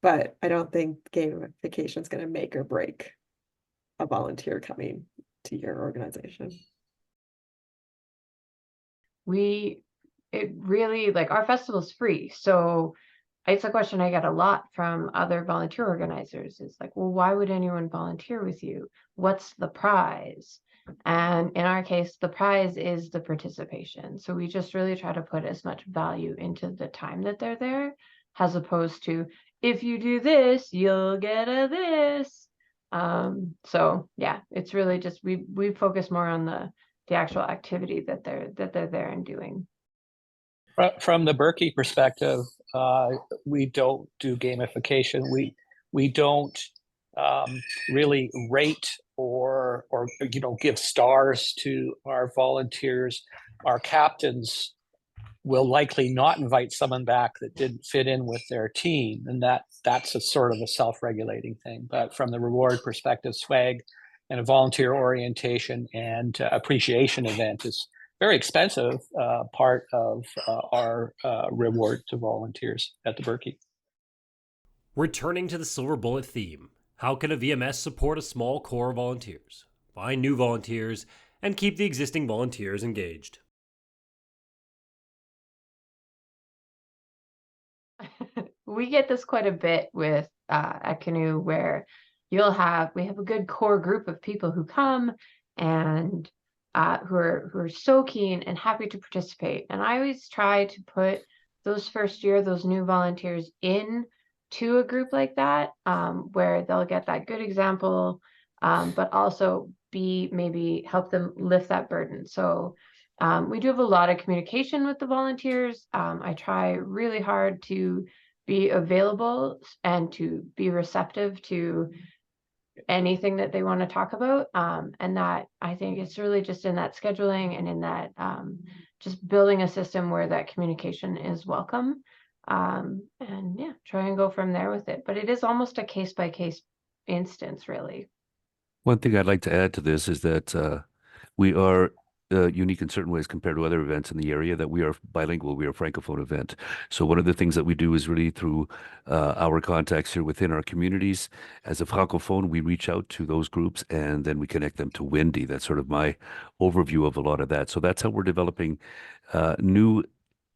but I don't think gamification is going to make or break a volunteer coming to your organization. It really, like, our festival's free, so it's a question I get a lot from other volunteer organizers. Is like, well, why would anyone volunteer with you? What's the prize? And in our case, the prize is the participation. So we just really try to put as much value into the time that they're there, as opposed to, if you do this, you'll get a this. So yeah, it's really just we focus more on the actual activity that they're there and doing. From the Berkey perspective, we don't do gamification. We don't really rate or give stars to our volunteers. Our captains will likely not invite someone back that didn't fit in with their team, and that's a sort of a self-regulating thing. But from the reward perspective, swag and a volunteer orientation and appreciation event is very expensive part of our reward to volunteers at the Berkey. Returning to the silver bullet theme, how can a VMS support a small core of volunteers, find new volunteers, and keep the existing volunteers engaged? We get this quite a bit with at Canoe, where we have a good core group of people who come and who are so keen and happy to participate. And I always try to put those new volunteers in to a group like that, where they'll get that good example, but also maybe help them lift that burden. So we do have a lot of communication with the volunteers. I try really hard to be available and to be receptive to anything that they want to talk about. And that, I think it's really just in that scheduling and in that just building a system where that communication is welcome. And yeah, try and go from there with it. But it is almost a case-by-case instance, really. One thing I'd like to add to this is that we are unique in certain ways compared to other events in the area, that we are bilingual, we are a Francophone event. So one of the things that we do is really through our contacts here within our communities. As a Francophone, we reach out to those groups and then we connect them to Wendy. That's sort of my overview of a lot of that. So that's how we're developing new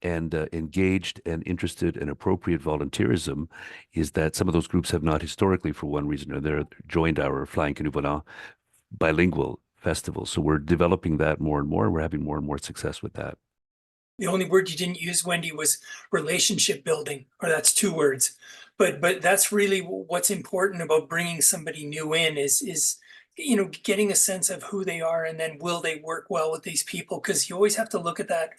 and engaged and interested and appropriate volunteerism, is that some of those groups have not historically, for one reason or another, joined our Flying Canoe Volant bilingual festival. So we're developing that more and more. We're having more and more success with that. The only word you didn't use, Wendy, was relationship building, or that's 2 words. But that's really what's important about bringing somebody new in is getting a sense of who they are, and then will they work well with these people? Because you always have to look at that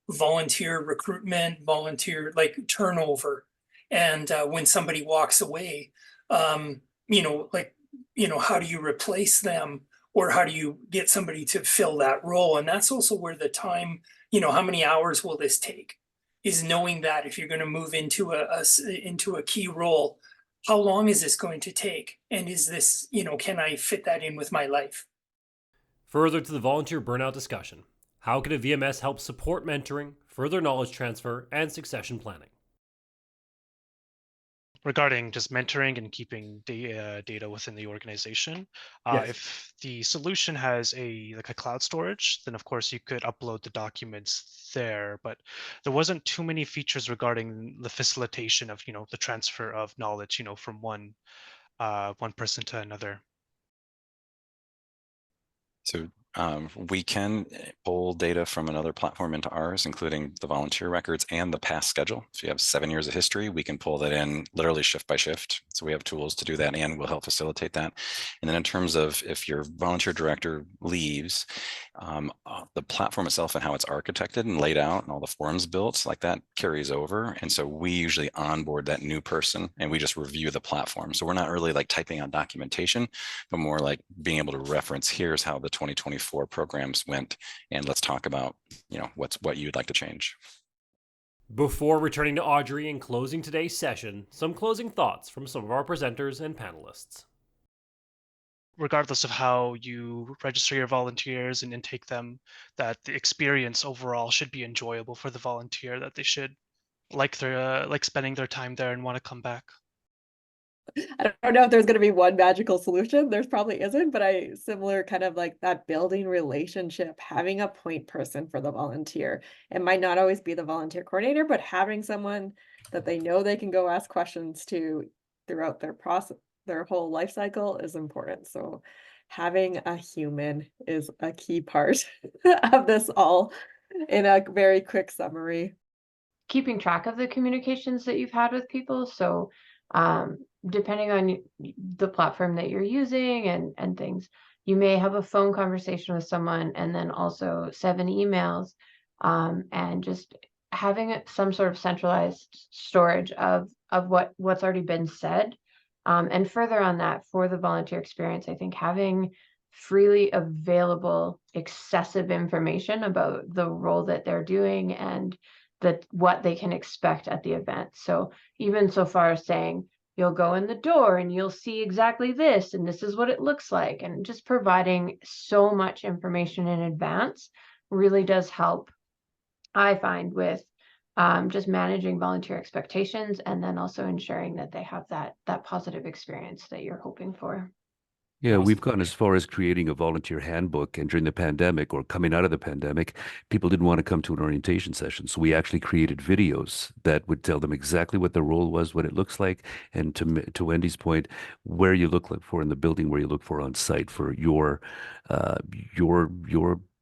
volunteer recruitment, volunteer like turnover, and when somebody walks away, how do you replace them? Or how do you get somebody to fill that role? And that's also where the time, how many hours will this take? Is knowing that if you're going to move into a key role, how long is this going to take? And is this, can I fit that in with my life? Further to the volunteer burnout discussion, how can a VMS help support mentoring, further knowledge transfer, and succession planning? Regarding just mentoring and keeping data within the organization. Yes. If the solution has a cloud storage, then of course you could upload the documents there, but there wasn't too many features regarding the facilitation of the transfer of knowledge from one person to another. So we can pull data from another platform into ours, including the volunteer records and the past schedule. So you have 7 years of history, we can pull that in literally shift by shift. So we have tools to do that, and we'll help facilitate that. And then in terms of if your volunteer director leaves, the platform itself and how it's architected and laid out and all the forms built, like that carries over. And so we usually onboard that new person and we just review the platform. So we're not really like typing out documentation, but more like being able to reference, here's how the 2024 2024 programs went, and let's talk about, what you'd like to change. Before returning to Audrey and closing today's session, some closing thoughts from some of our presenters and panelists. Regardless of how you register your volunteers and intake them, that the experience overall should be enjoyable for the volunteer, that they should like spending their time there and want to come back. I don't know if there's going to be one magical solution. There's probably isn't, but similar kind of like that building relationship, having a point person for the volunteer. It might not always be the volunteer coordinator, but having someone that they know they can go ask questions to throughout their process, their whole life cycle is important. So having a human is a key part of this all in a very quick summary. Keeping track of the communications that you've had with people. So depending on the platform that you're using and things, you may have a phone conversation with someone and then also 7 emails, and just having some sort of centralized storage of what's already been said. And further on that, for the volunteer experience, I think having freely available, excessive information about the role that they're doing and what they can expect at the event. So even so far as saying, you'll go in the door and you'll see exactly this, and this is what it looks like. And just providing so much information in advance really does help, I find, with just managing volunteer expectations, and then also ensuring that they have that positive experience that you're hoping for. Yeah, we've gone as far as creating a volunteer handbook, and during the pandemic or coming out of the pandemic, people didn't want to come to an orientation session. So we actually created videos that would tell them exactly what their role was, what it looks like, and to Wendy's point, where you look for in the building, where you look for on site for your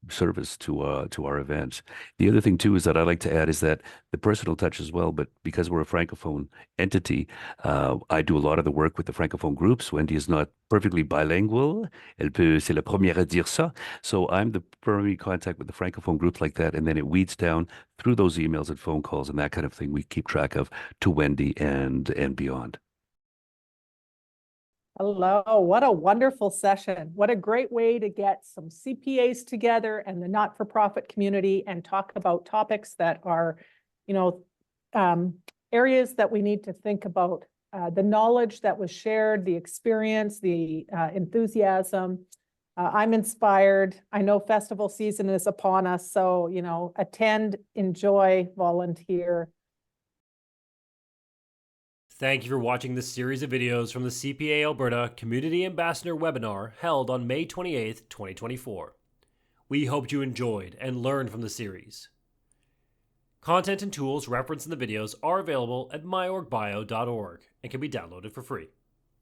service to our events. The other thing too is that I like to add is that the personal touch as well, but because we're a Francophone entity, I do a lot of the work with the Francophone groups. Wendy is not perfectly bilingual. C'est la première à dire ça. So I'm the primary contact with the Francophone groups like that, and then it weeds down through those emails and phone calls and that kind of thing we keep track of to Wendy and beyond. Hello, what a wonderful session. What a great way to get some CPAs together and the not-for-profit community and talk about topics that are, areas that we need to think about. The knowledge that was shared, the experience, the enthusiasm. I'm inspired. I know festival season is upon us, so, attend, enjoy, volunteer. Thank you for watching this series of videos from the CPA Alberta Community Ambassador webinar held on May 28th, 2024. We hope you enjoyed and learned from the series. Content and tools referenced in the videos are available at myorgbio.org and can be downloaded for free.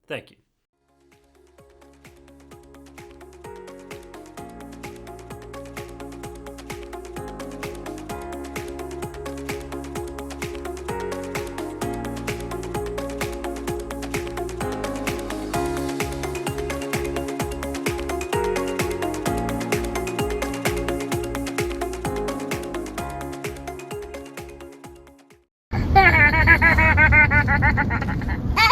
Thank you. Ha ha ha ha ha ha ha ha ha ha!